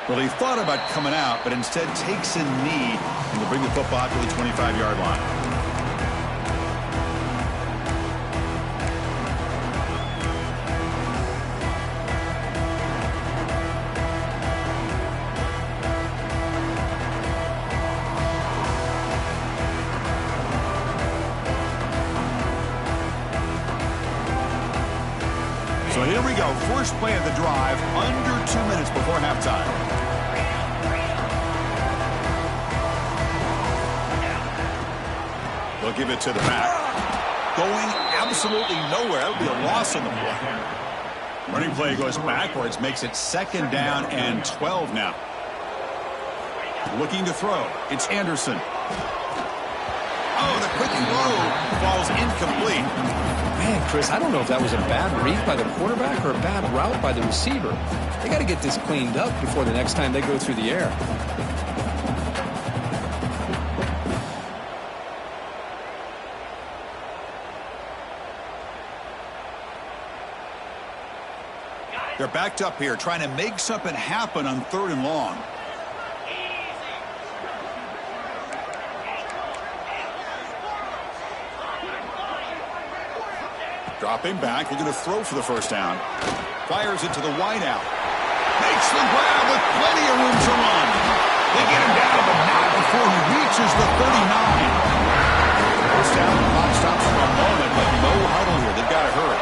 Well, he thought about coming out, but instead takes a knee and will bring the football to the 25-yard line. So here we go, first play of the drive, under 2 minutes before halftime. They'll give it to the back. Going absolutely nowhere. That would be a loss on the play. Running play goes backwards, makes it second down and 12 now. Looking to throw. It's Anderson. Oh, the quick throw falls incomplete. Man, Chris, I don't know if that was a bad read by the quarterback or a bad route by the receiver. They got to get this cleaned up before the next time they go through the air. They're backed up here, trying to make something happen on 3rd and long. Dropping back, looking to throw for the first down. Fires it to the wideout. Makes the grab with plenty of room to run. They get him down, but not before he reaches the 39. First down, the clock stops for a moment, but no huddle here. They've got to hurry.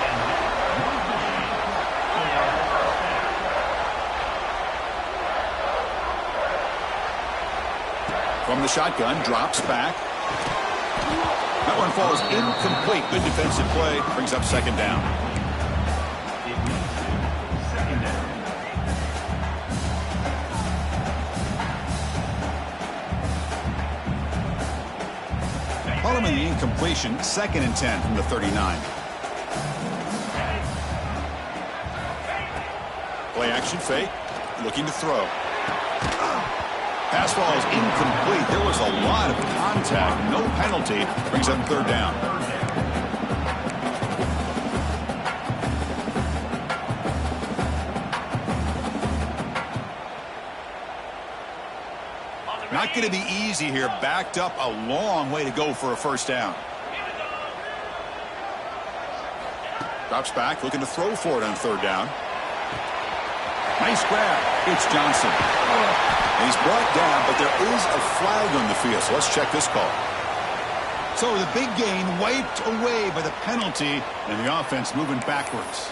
From the shotgun, drops back. That one falls incomplete. Good defensive play. Brings up second down. Following the incompletion, 2nd and 10 from the 39. Play action fake. Looking to throw. Pass ball is incomplete. There was a lot of contact. No penalty. Brings up 3rd down. Not going to be easy here. Backed up a long way to go for a first down. Drops back, looking to throw for it on 3rd down. Nice grab. It's Johnson. He's brought down, but there is a flag on the field, so let's check this call. So the big gain wiped away by the penalty, and the offense moving backwards.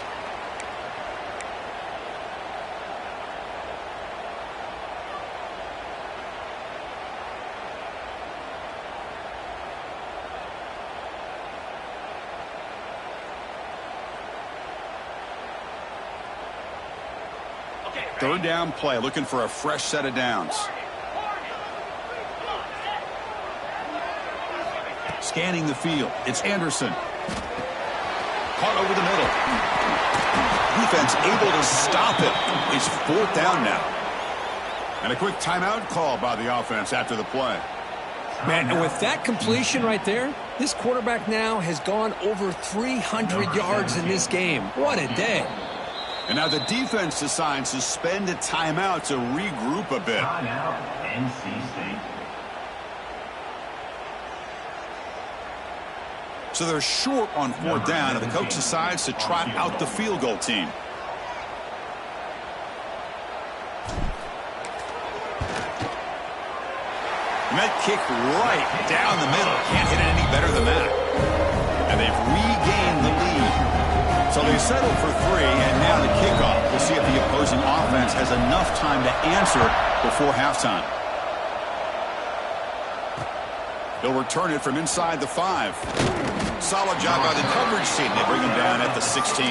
Third down play, looking for a fresh set of downs. Scanning the field, it's Anderson. Caught over the middle. Defense able to stop it. It's 4th down now. And a quick timeout call by the offense after the play. Man, and with that completion right there, this quarterback now has gone over 300 yards in this game. What a day. And now the defense decides to spend a timeout to regroup a bit. Timeout, NC State. So they're short on 4th down, and the coach decides to trot out the field goal team. And that kick right down the middle. Can't hit it any better than that. And they've regained the lead. So they settle for 3, and now the kickoff. We'll see if the opposing offense has enough time to answer before halftime. They'll return it from inside the 5. Solid job by the coverage team. They bring him down at the 16.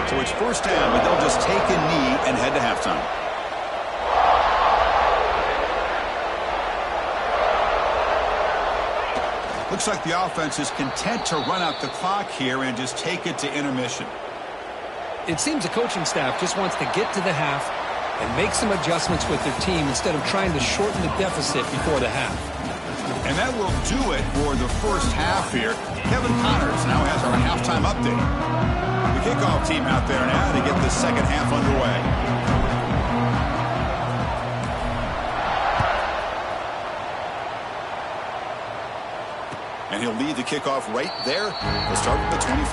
So it's 1st down, but they'll just take a knee and head to halftime. Looks like the offense is content to run out the clock here and just take it to intermission. It seems the coaching staff just wants to get to the half and make some adjustments with their team instead of trying to shorten the deficit before the half. And that will do it for the first half here. Kevin Connors now has our halftime update. The kickoff team out there now to get the second half underway. And he'll lead the kickoff right there. We'll start with the 25.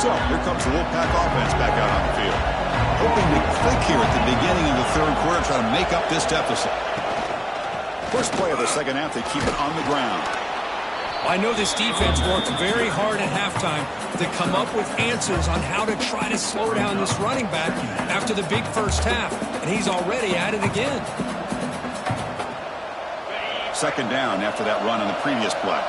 So here comes the Wolfpack offense back out on the field. Hoping to click here at the beginning of the 3rd quarter, try to make up this deficit. First play of the second half, they keep it on the ground. I know this defense worked very hard at halftime to come up with answers on how to try to slow down this running back after the big first half, and he's already at it again. 2nd down after that run on the previous play.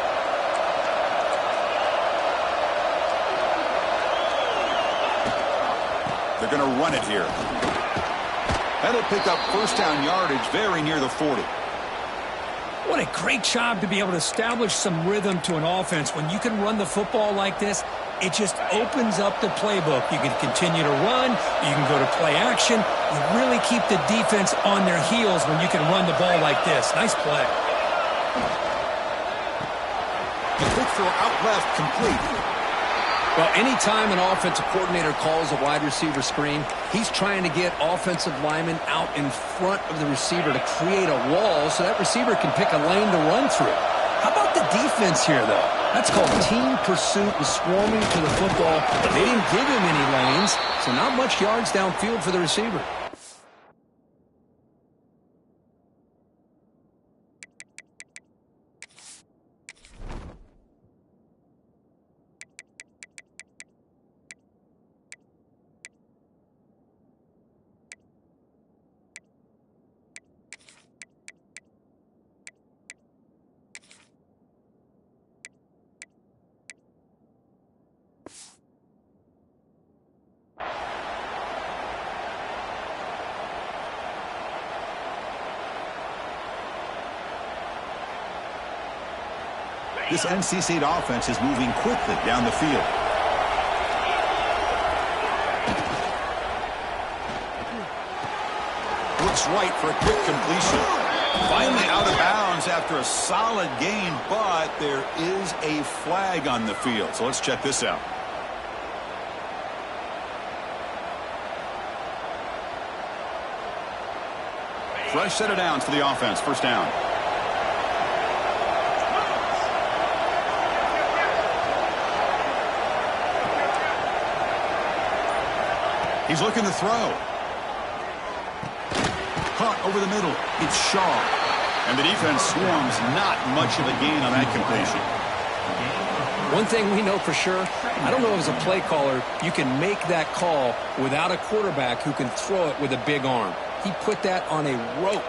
They're going to run it here. That'll pick up 1st down yardage very near the 40. What a great job to be able to establish some rhythm to an offense. When you can run the football like this, it just opens up the playbook. You can continue to run. You can go to play action. You really keep the defense on their heels when you can run the ball like this. Nice play. The quick throw out left, complete. Well, anytime an offensive coordinator calls a wide receiver screen, he's trying to get offensive linemen out in front of the receiver to create a wall so that receiver can pick a lane to run through. How about the defense here, though? That's called team pursuit and swarming to the football. They didn't give him any lanes, so not much yards downfield for the receiver. This NC State offense is moving quickly down the field. Looks right for a quick completion. Finally out of bounds after a solid gain, but there is a flag on the field. So let's check this out. Fresh set of downs for the offense. 1st down. He's looking to throw. Caught over the middle. It's Shaw. And the defense swarms. Not much of a gain on that completion. One thing we know for sure, I don't know as a play caller, you can make that call without a quarterback who can throw it with a big arm. He put that on a rope.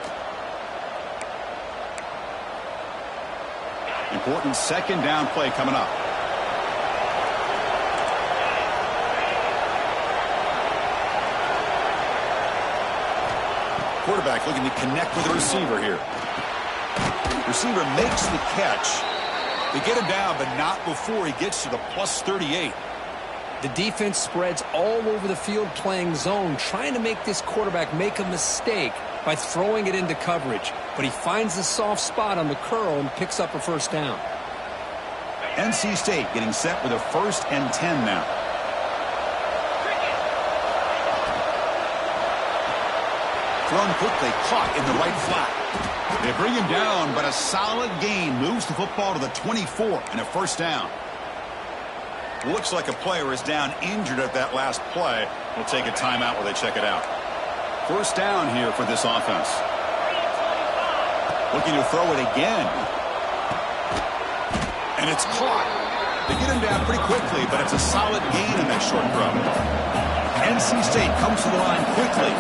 Important 2nd down play coming up. Quarterback looking to connect with the receiver here. Receiver makes the catch. They get him down, but not before he gets to the +38. The defense spreads all over the field playing zone, trying to make this quarterback make a mistake by throwing it into coverage. But he finds the soft spot on the curl and picks up a first down. NC State getting set with a 1st and 10 now. Thrown quickly, caught in the right flat. They bring him down, but a solid gain moves the football to the 24 and a first down. Looks like a player is down injured at that last play. We'll take a timeout while they check it out. First down here for this offense. Looking to throw it again. And it's caught. They get him down pretty quickly, but it's a solid gain in that short throw. NC State comes to the line quickly.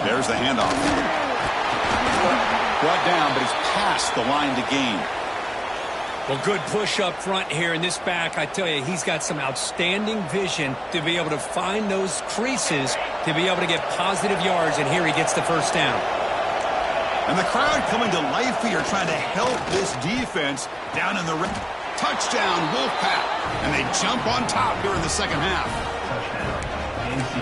There's the handoff. Brought down, but he's past the line to gain. Well, good push up front here in this back. I tell you, he's got some outstanding vision to be able to find those creases to be able to get positive yards, and here he gets the first down. And the crowd coming to life here, trying to help this defense down in the ring. Touchdown, Wolfpack. And they jump on top here in the second half.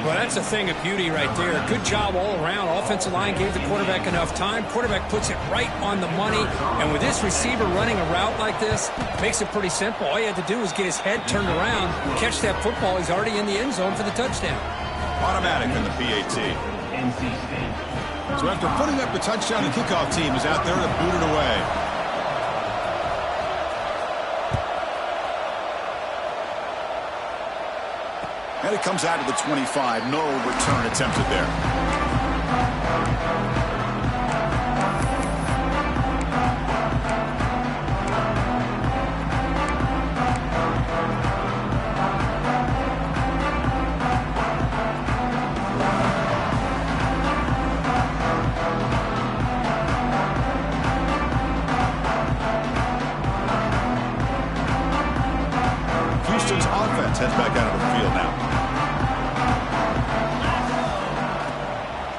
Well, that's a thing of beauty right there. Good job all around. Offensive line gave the quarterback enough time. Quarterback puts it right on the money. And with this receiver running a route like this, makes it pretty simple. All you had to do was get his head turned around, catch that football. He's already in the end zone for the touchdown. Automatic in the PAT. So after putting up the touchdown, the kickoff team is out there to boot it away. And it comes out to the 25. No return attempted there. Houston's offense heads back out of the field now.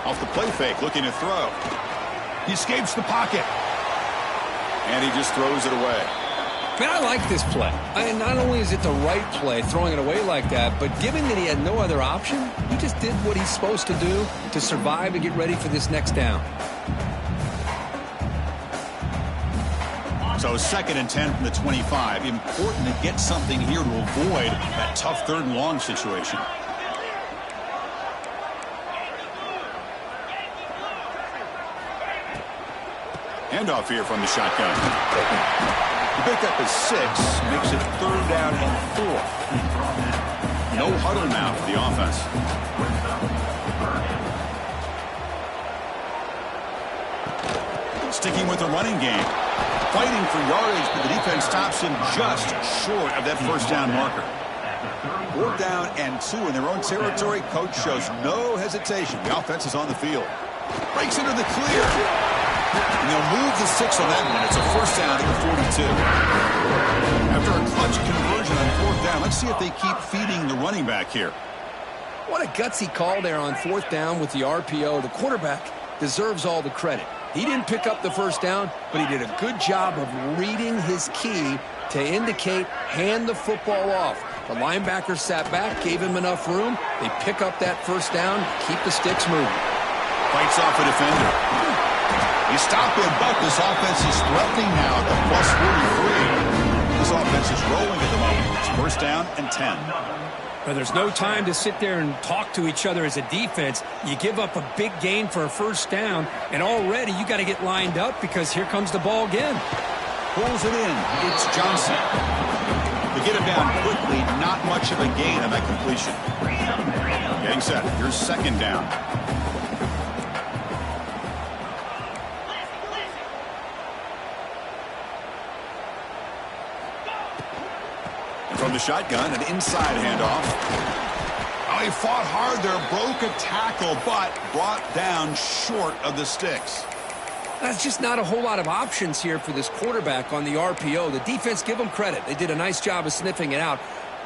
Off the play fake, looking to throw. He escapes the pocket. And he just throws it away. Man, I like this play. Not only is it the right play, throwing it away like that, but given that he had no other option, he just did what he's supposed to do to survive and get ready for this next down. So 2nd and 10 from the 25. Important to get something here to avoid that tough 3rd and long situation. Handoff here from the shotgun. The pickup is 6, makes it 3rd down and 4. No huddle now for the offense. Sticking with the running game. Fighting for yardage, but the defense stops him just short of that first down marker. 4th down and 2 in their own territory. Coach shows no hesitation. The offense is on the field. Breaks into the clear. And they'll move the 6 on that one. It's a first down at the 42. After a clutch conversion on 4th down, let's see if they keep feeding the running back here. What a gutsy call there on 4th down with the RPO. The quarterback deserves all the credit. He didn't pick up the first down, but he did a good job of reading his key to indicate hand the football off. The linebacker sat back, gave him enough room. They pick up that first down, keep the sticks moving. Fights off a defender. You stop him, but this offense is threatening now at the plus 43. This offense is rolling at the moment. It's first down and 10. Well, there's no time to sit there and talk to each other as a defense. You give up a big gain for a first down, and already you got to get lined up because here comes the ball again. Pulls it in. It's Johnson. They get him down quickly. Not much of a gain on that completion. Getting set. Here's 2nd down. From the shotgun, an inside handoff. Oh, he fought hard there, broke a tackle, but brought down short of the sticks. That's just not a whole lot of options here for this quarterback on the RPO. The defense, give them credit. They did a nice job of sniffing it out.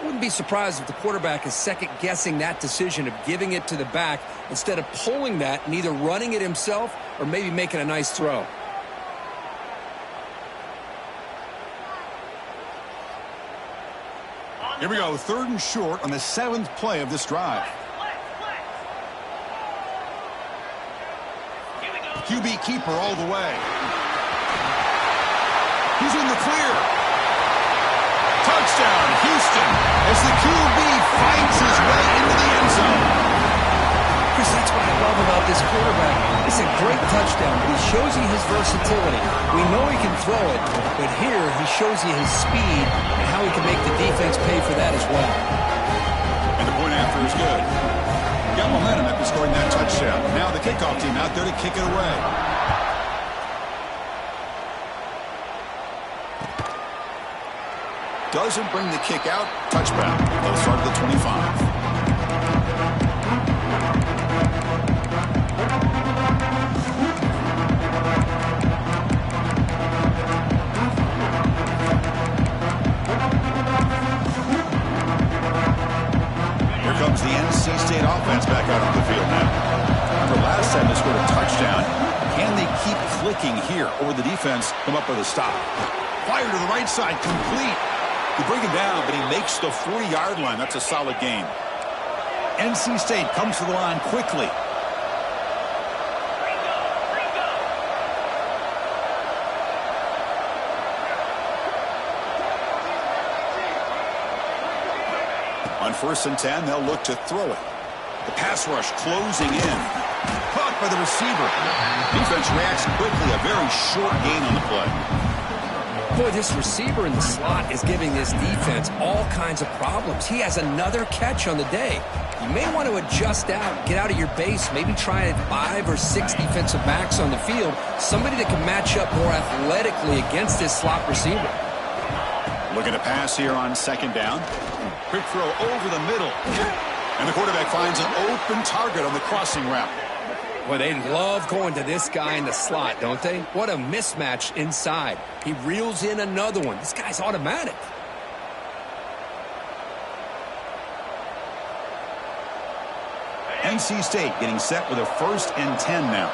Wouldn't be surprised if the quarterback is second-guessing that decision of giving it to the back instead of pulling that and either running it himself or maybe making a nice throw. Here we go, 3rd and short on the 7th play of this drive. QB keeper all the way. He's in the clear. Touchdown, Houston, as the QB fights his way into the end zone. Chris, that's what I love about this quarterback. It's a great touchdown, but he shows you his versatility. We know he can throw it, but here he shows you his speed and how he can make the defense pay for that as well. And the point after is good. Got momentum after scoring that touchdown. Now the kickoff team out there to kick it away. Doesn't bring the kick out. Touchback. They'll start at the 25. Here comes the NC State offense back out on the field now. Remember last time they scored a touchdown. Can they keep clicking here, or the defense come up with a stop? Fire to the right side, complete. You bring him down, but he makes the 40-yard line. That's a solid game. NC State comes to the line quickly. On 1st and 10, they'll look to throw it. The pass rush closing in. Caught by the receiver. Defense reacts quickly. A very short gain on the play. Boy, this receiver in the slot is giving this defense all kinds of problems. He has another catch on the day. You may want to adjust out, get out of your base, maybe try 5 or 6 defensive backs on the field, somebody that can match up more athletically against this slot receiver. Looking to pass here on 2nd down. Quick throw over the middle. And the quarterback finds an open target on the crossing route. Well, they love going to this guy in the slot, don't they? What a mismatch inside. He reels in another one. This guy's automatic. NC State getting set with a 1st and 10 now.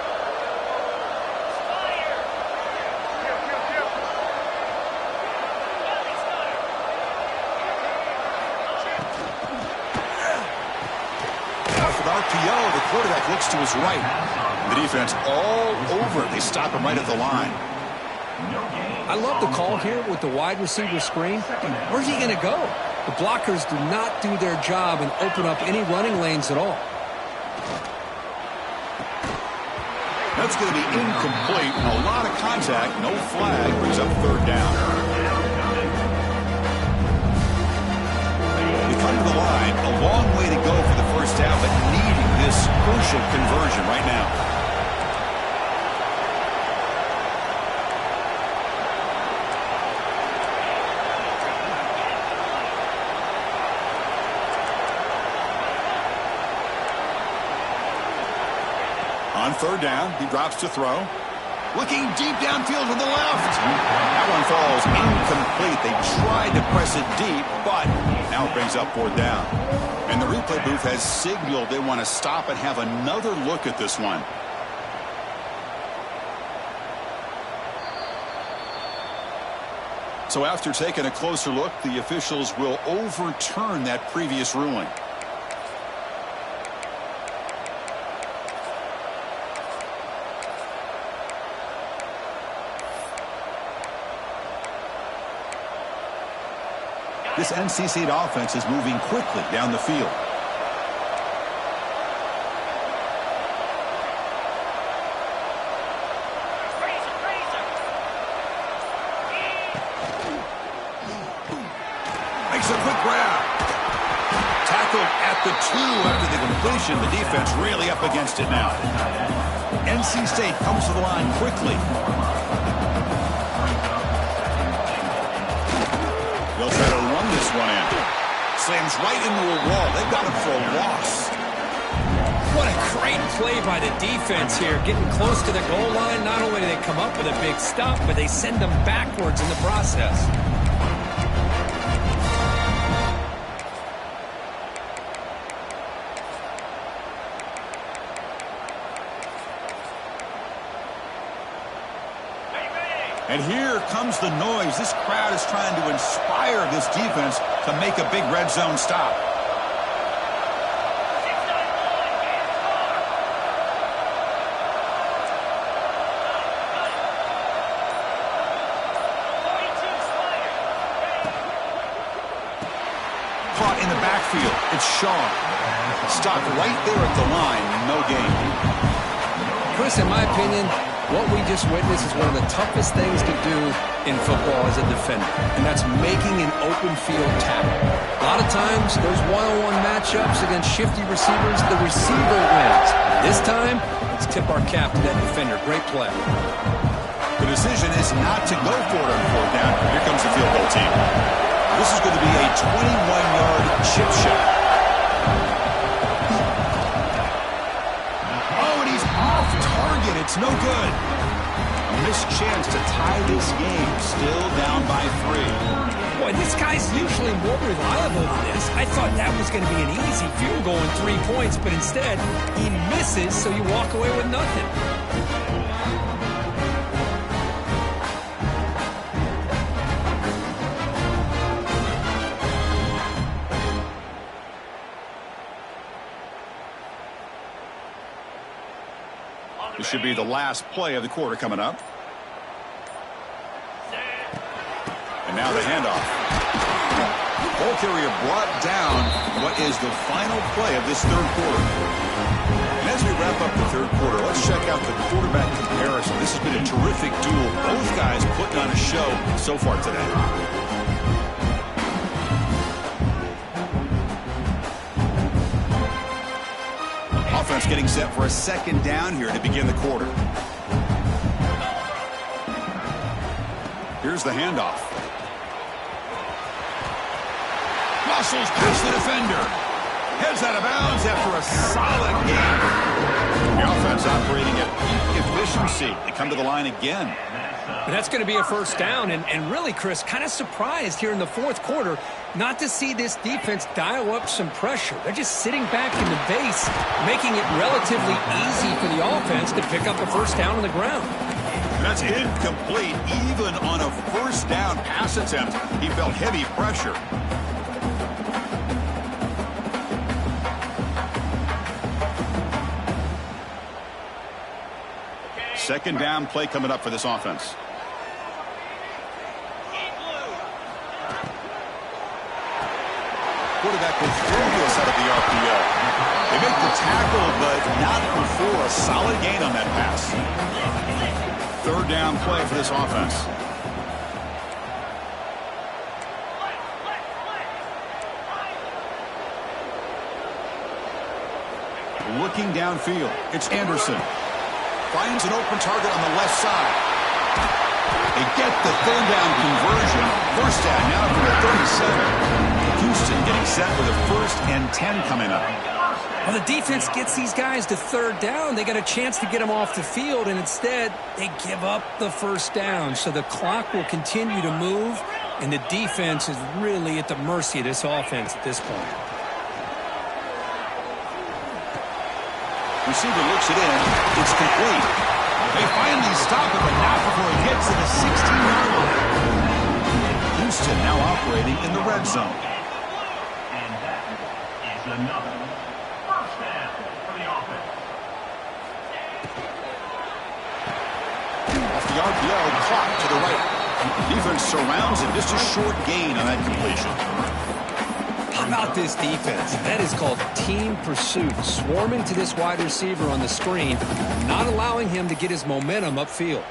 RPO, the quarterback looks to his right. The defense all over it. They stop him right at the line. I love the call here with the wide receiver screen. Where's he going to go? The blockers do not do their job and open up any running lanes at all. That's going to be incomplete. A lot of contact. No flag. Brings up 3rd down. We come to the line. A long way to go for the 1st down, but needing this crucial conversion right now. On 3rd down, he drops to throw. Looking deep downfield to the left. That one falls incomplete. They tried to press it deep, but now it brings up 4th down. And the replay booth has signaled they want to stop and have another look at this one. So after taking a closer look, the officials will overturn that previous ruling. This NC State offense is moving quickly down the field. Makes a quick grab. Tackled at the 2 after the completion. The defense really up against it now. NC State comes to the line quickly. They'll try to run this one in. Slams right into a wall. They've got him for a loss. What a great play by the defense here. Getting close to the goal line, not only do they come up with a big stop, but they send them backwards in the process. And here comes the noise. This crowd is trying to inspire this defense to make a big red zone stop. Caught in the backfield. It's Shaw. Stopped right there at the line. No gain. Chris, in my opinion, what we just witnessed is one of the toughest things to do in football as a defender, and that's making an open field tackle. A lot of times, those one-on-one matchups against shifty receivers, the receiver wins. This time, let's tip our cap to that defender. Great play. The decision is not to go for it on fourth down. Here comes the field goal team. This is going to be a 21-yard chip shot. Oh, and he's off target. It's no good. A missed chance to tie this game. Still down by 3. Boy, this guy's usually more reliable than this. I thought that was going to be an easy field goal in 3 points, but instead, he misses, so you walk away with nothing. This should be the last play of the quarter coming up. And now the handoff. Ball carrier brought down what is the final play of this third quarter. And as we wrap up the third quarter, let's check out the quarterback comparison. This has been a terrific duel. Both guys putting on a show so far today. Offense getting set for a second down here to begin the quarter. Here's the handoff. Muscles past the defender. Heads out of bounds after a solid game. The offense operating at peak efficiency. They come to the line again. But that's going to be a first down, and really, Chris, kind of surprised here in the fourth quarter not to see this defense dial up some pressure. They're just sitting back in the base, making it relatively easy for the offense to pick up the first down on the ground. That's incomplete. Even on a first down pass attempt, he felt heavy pressure. Second down play coming up for this offense. Quarterback was furious out of the RPO. They make the tackle, but not before a solid gain on that pass. Third down play for this offense. Looking downfield, it's Anderson. Finds an open target on the left side. They get the third down conversion. First down now for the 37. Houston getting set with a 1st and 10 coming up. Well, the defense gets these guys to third down. They got a chance to get them off the field, and instead they give up the first down. So the clock will continue to move, and the defense is really at the mercy of this offense at this point. Receiver looks it in. It's complete. They finally stop it, but not before it gets to the 16-yard line. Houston now operating in the red zone. And that is another first down for the offense. Off the RPO, clock to the right. Defense surrounds it. Just a short gain on that completion. How about this defense? That is called team pursuit. Swarming to this wide receiver on the screen, not allowing him to get his momentum upfield.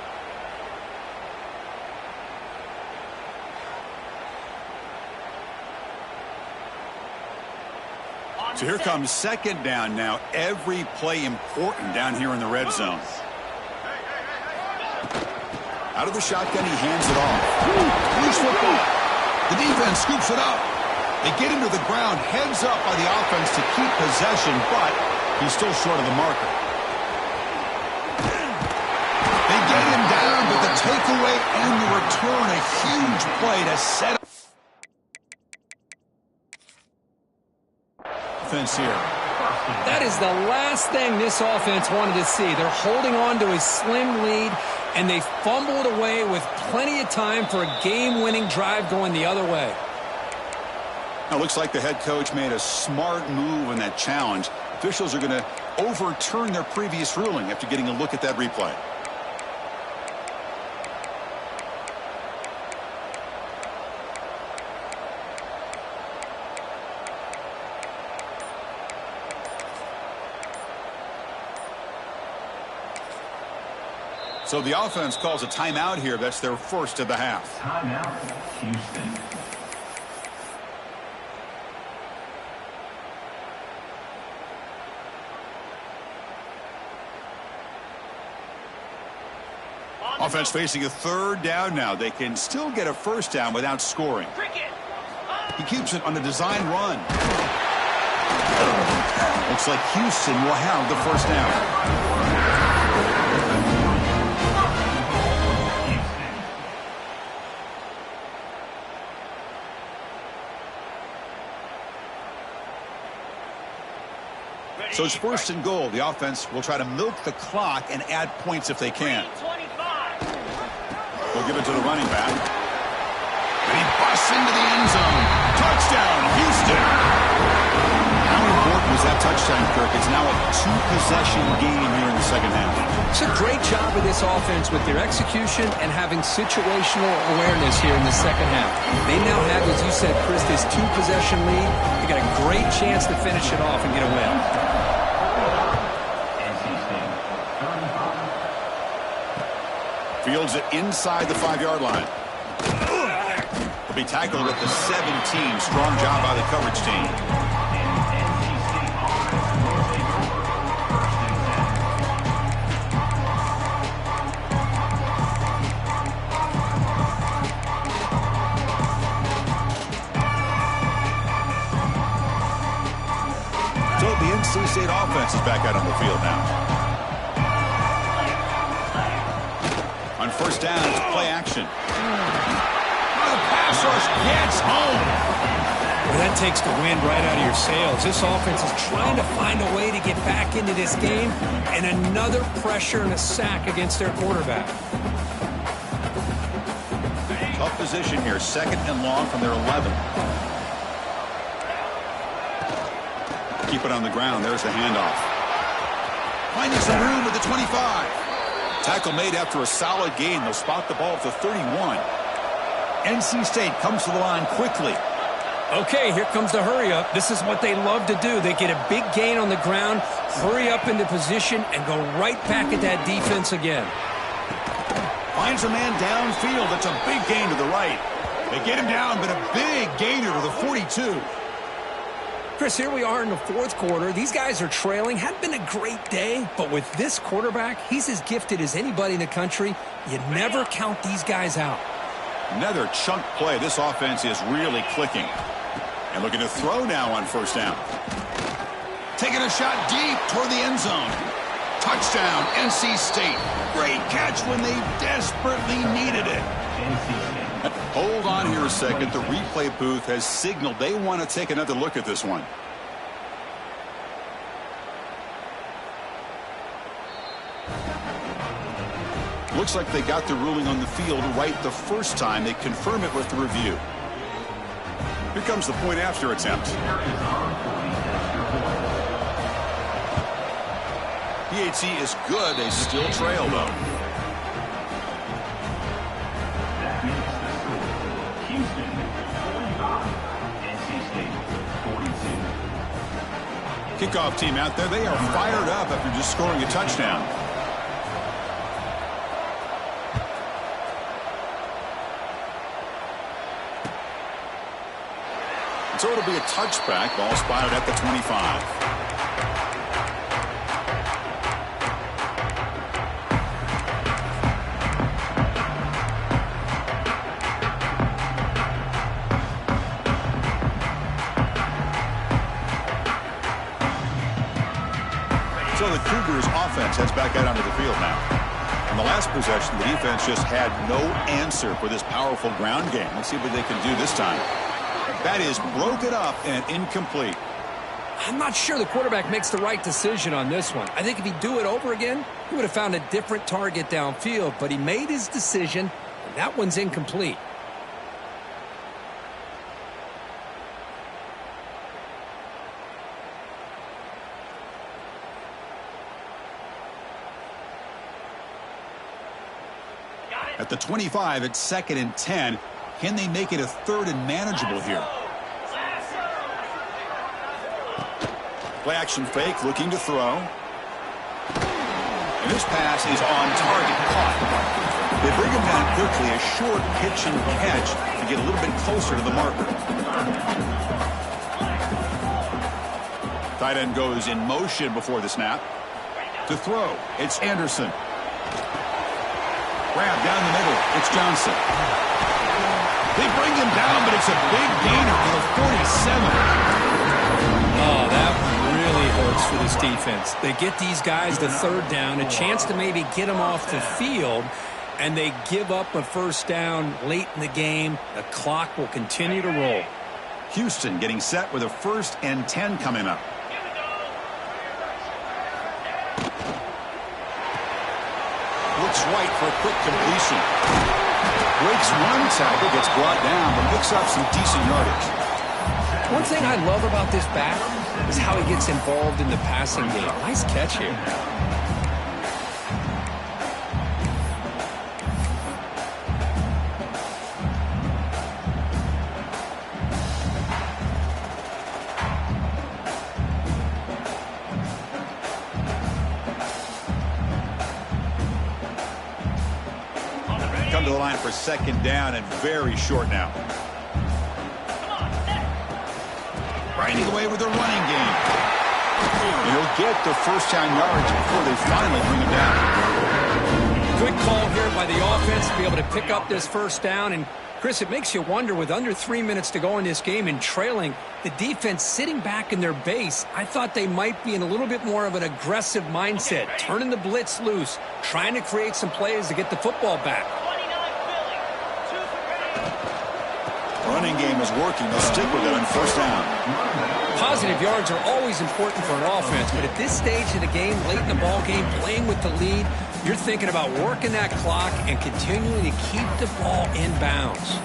So here comes second down now. Every play important down here in the red zone. Out of the shotgun, he hands it off. Loose football. The defense scoops it up. They get him to the ground, heads up by the offense to keep possession, but he's still short of the marker. They get him down, but the takeaway and the return, a huge play to set up. Offense here. That is the last thing this offense wanted to see. They're holding on to a slim lead, and they fumbled away with plenty of time for a game-winning drive going the other way. Now, looks like the head coach made a smart move in that challenge. Officials are going to overturn their previous ruling after getting a look at that replay. So the offense calls a timeout here. That's their first of the half. Timeout, Houston. Offense facing a third down now. They can still get a first down without scoring. He keeps it on a design run. Looks like Houston will have the first down. So it's first and goal. The offense will try to milk the clock and add points if they can. They'll give it to the running back. And he busts into the end zone. Touchdown, Houston. How important was that touchdown, Kirk? It's now a two-possession game here in the second half. It's a great job of this offense with their execution and having situational awareness here in the second half. They now have, as you said, Chris, this two-possession lead. They got a great chance to finish it off and get a win. Fields it inside the 5-yard line. He'll be tackled at the 17. Strong job by the coverage team. So the NC State offense is back out on the field now. On first down, it's play action. The pass rush gets home. Well, that takes the wind right out of your sails. This offense is trying to find a way to get back into this game, and another pressure and a sack against their quarterback. Tough position here. Second and long from their 11. Keep it on the ground. There's the handoff. Finding some room at the 25. Tackle made after a solid gain. They'll spot the ball at the 31. NC State comes to the line quickly. Okay, here comes the hurry up. This is what they love to do. They get a big gain on the ground, hurry up into position, and go right back at that defense again. Finds a man downfield. That's a big gain to the right. They get him down, but a big gainer to the 42. Chris, here we are in the fourth quarter. These guys are trailing. Hadn't been a great day, but with this quarterback, he's as gifted as anybody in the country. You never count these guys out. Another chunk play. This offense is really clicking. And looking to throw now on first down. Taking a shot deep toward the end zone. Touchdown, NC State. Great catch when they desperately needed it. Hold on here a second. The replay booth has signaled they want to take another look at this one. Looks like they got the ruling on the field right the first time. They confirm it with the review. Here comes the point after attempt. PAT is good. They still trail, though. That makes the score Houston 45, NC State 42. Kickoff team out there. They are fired up after just scoring a touchdown. So it'll be a touchback. Ball spotted at the 25. So the Cougars offense heads back out onto the field now. On the last possession, the defense just had no answer for this powerful ground game. Let's see what they can do this time. That is broken up and incomplete. I'm not sure the quarterback makes the right decision on this one. I think if he'd do it over again, he would have found a different target downfield, but he made his decision, and that one's incomplete. At the 25, it's 2nd and 10. Can they make it a 3rd and manageable here? Play action fake, looking to throw. And this pass is on target, caught. They bring him down quickly, a short pitch and catch to get a little bit closer to the marker. Tight end goes in motion before the snap. To throw, it's Anderson. Grab down the middle, it's Johnson. They bring him down, but it's a big gainer for the 47. Oh, that really hurts for this defense. They get these guys the 3rd down, a chance to maybe get them off the field, and they give up a 1st down late in the game. The clock will continue to roll. Houston getting set with a 1st and 10 coming up. Looks right for a quick completion. Breaks one tackle, gets brought down, but picks up some decent yardage. One thing I love about this back is how he gets involved in the passing game. Nice catch here. Come to the line for 2nd down and very short now. Grinding away with the running game. And he'll get the 1st down yards before they finally bring him down. Good call here by the offense to be able to pick up this 1st down. And, Chris, it makes you wonder, with under 3 minutes to go in this game and trailing, the defense sitting back in their base, I thought they might be in a little bit more of an aggressive mindset, turning the blitz loose, trying to create some plays to get the football back. Running game is working. They'll stick with it on 1st down. Positive yards are always important for an offense, but at this stage of the game, late in the ball game, playing with the lead, you're thinking about working that clock and continuing to keep the ball in bounds.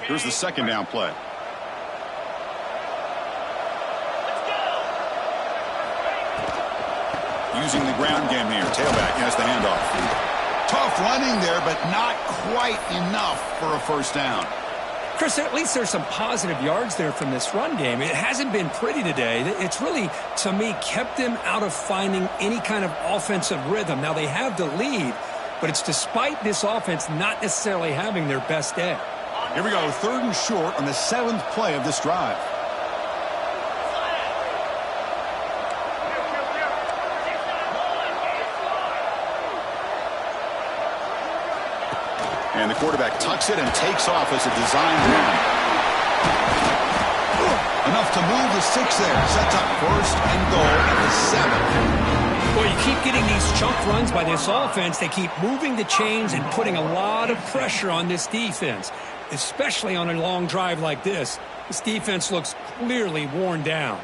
Here's the 2nd down play. Using the ground game here. Tailback has the handoff. Tough running there, but not quite enough for a 1st down. Chris, at least there's some positive yards there from this run game. It hasn't been pretty today. It's really, to me, kept them out of finding any kind of offensive rhythm. Now, they have the lead, but it's despite this offense not necessarily having their best day. Here we go, 3rd and short on the 7th play of this drive. And the quarterback tucks it and takes off as a design run. Enough to move the 6 there. Sets up 1st and goal at the 7. Well, you keep getting these chunk runs by this offense. They keep moving the chains and putting a lot of pressure on this defense, especially on a long drive like this. This defense looks clearly worn down.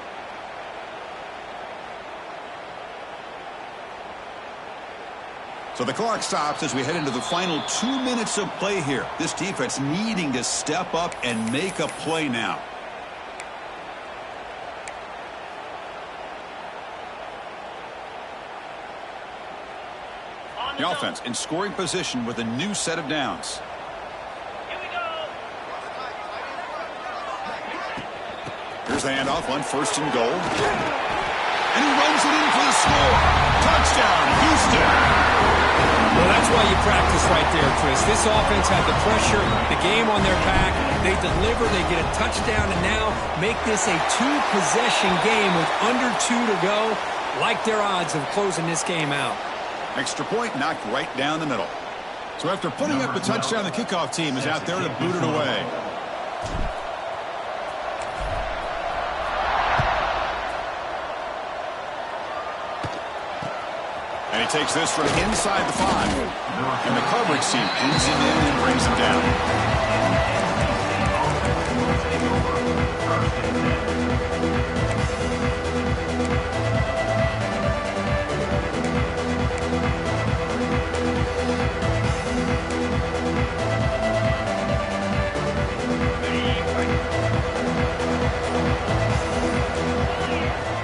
So the clock stops as we head into the final 2 minutes of play here. This defense needing to step up and make a play now. The offense in scoring position with a new set of downs. Here's the handoff on 1st and goal. And he runs it in for the score. Touchdown, Houston. Well, that's why you practice right there, Chris. This offense had the pressure, the game on their back. They deliver, they get a touchdown, and now make this a 2-possession game with under 2 to go. Like their odds of closing this game out. Extra point knocked right down the middle. So after putting up the touchdown, the kickoff team is out there to boot it away. And he takes this from inside the 5. And the coverage team pins him in and brings him down.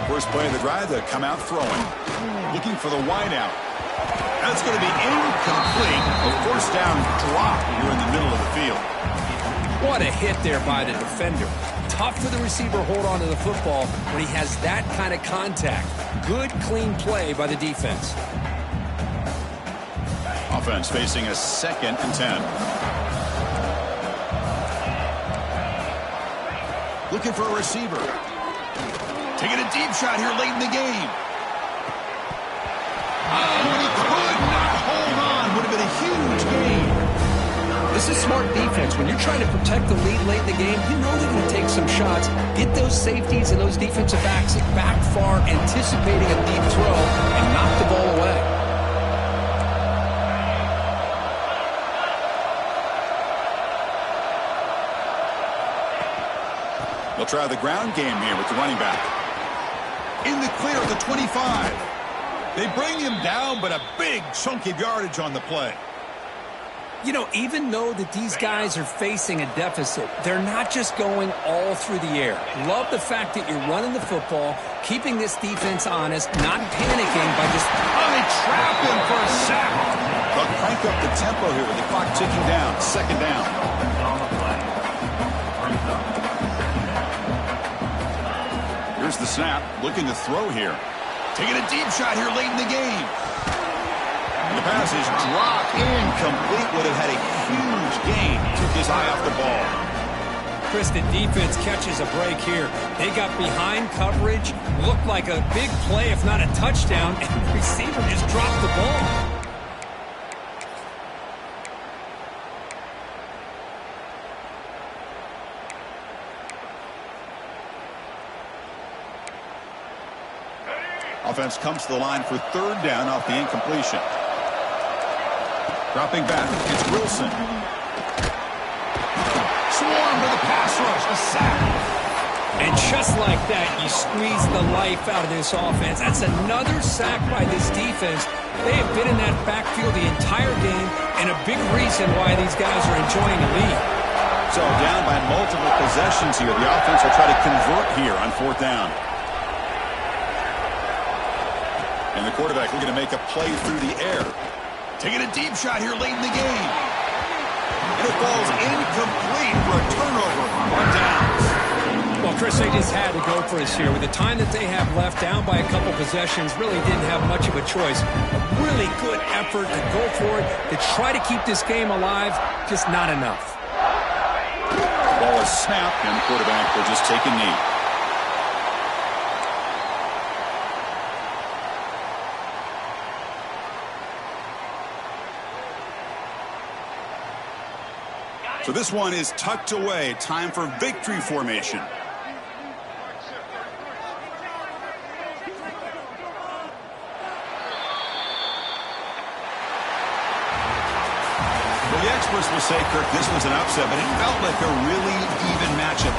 First play of the drive, they come out throwing. Looking for the wideout. That's going to be incomplete. A first down drop here in the middle of the field. What a hit there by the defender. Tough for the receiver to hold on to the football when he has that kind of contact. Good, clean play by the defense. Offense facing a 2nd and 10. Looking for a receiver. Taking a deep shot here late in the game. Oh, and he could not hold on. Would have been a huge gain. This is smart defense. When you're trying to protect the lead late in the game, you know they're going to take some shots, get those safeties and those defensive backs back far, anticipating a deep throw, and knock the ball away. They'll try the ground game here with the running back. In the clear at the 25. They bring him down, but a big chunk of yardage on the play. You know, even though that these guys are facing a deficit, they're not just going all through the air. Love the fact that you're running the football, keeping this defense honest, not panicking by just, they trap him for a sack. They'll crank up the tempo here with the clock ticking down. 2nd down. Here's the snap. Looking to throw here. Taking a deep shot here late in the game. And the pass is dropped incomplete. Would have had a huge gain. Took his eye off the ball. Chris, the defense catches a break here. They got behind coverage, looked like a big play, if not a touchdown, and the receiver just dropped the ball. Offense comes to the line for 3rd down off the incompletion. Dropping back, it's Wilson. Swarm to the pass rush, a sack. And just like that, you squeeze the life out of this offense. That's another sack by this defense. They have been in that backfield the entire game, and a big reason why these guys are enjoying the lead. So down by multiple possessions here. The offense will try to convert here on 4th down. And the quarterback looking to make a play through the air. Taking a deep shot here late in the game. And it falls incomplete for a turnover on downs. Well, Chris, they just had to go for us here. With the time that they have left, down by a couple possessions, really didn't have much of a choice. A really good effort to go for it, to try to keep this game alive, just not enough. The ball is snapped, and the quarterback will just take a knee. So this one is tucked away. Time for victory formation. Well, the experts will say, Kirk, this was an upset, but it felt like a really even matchup.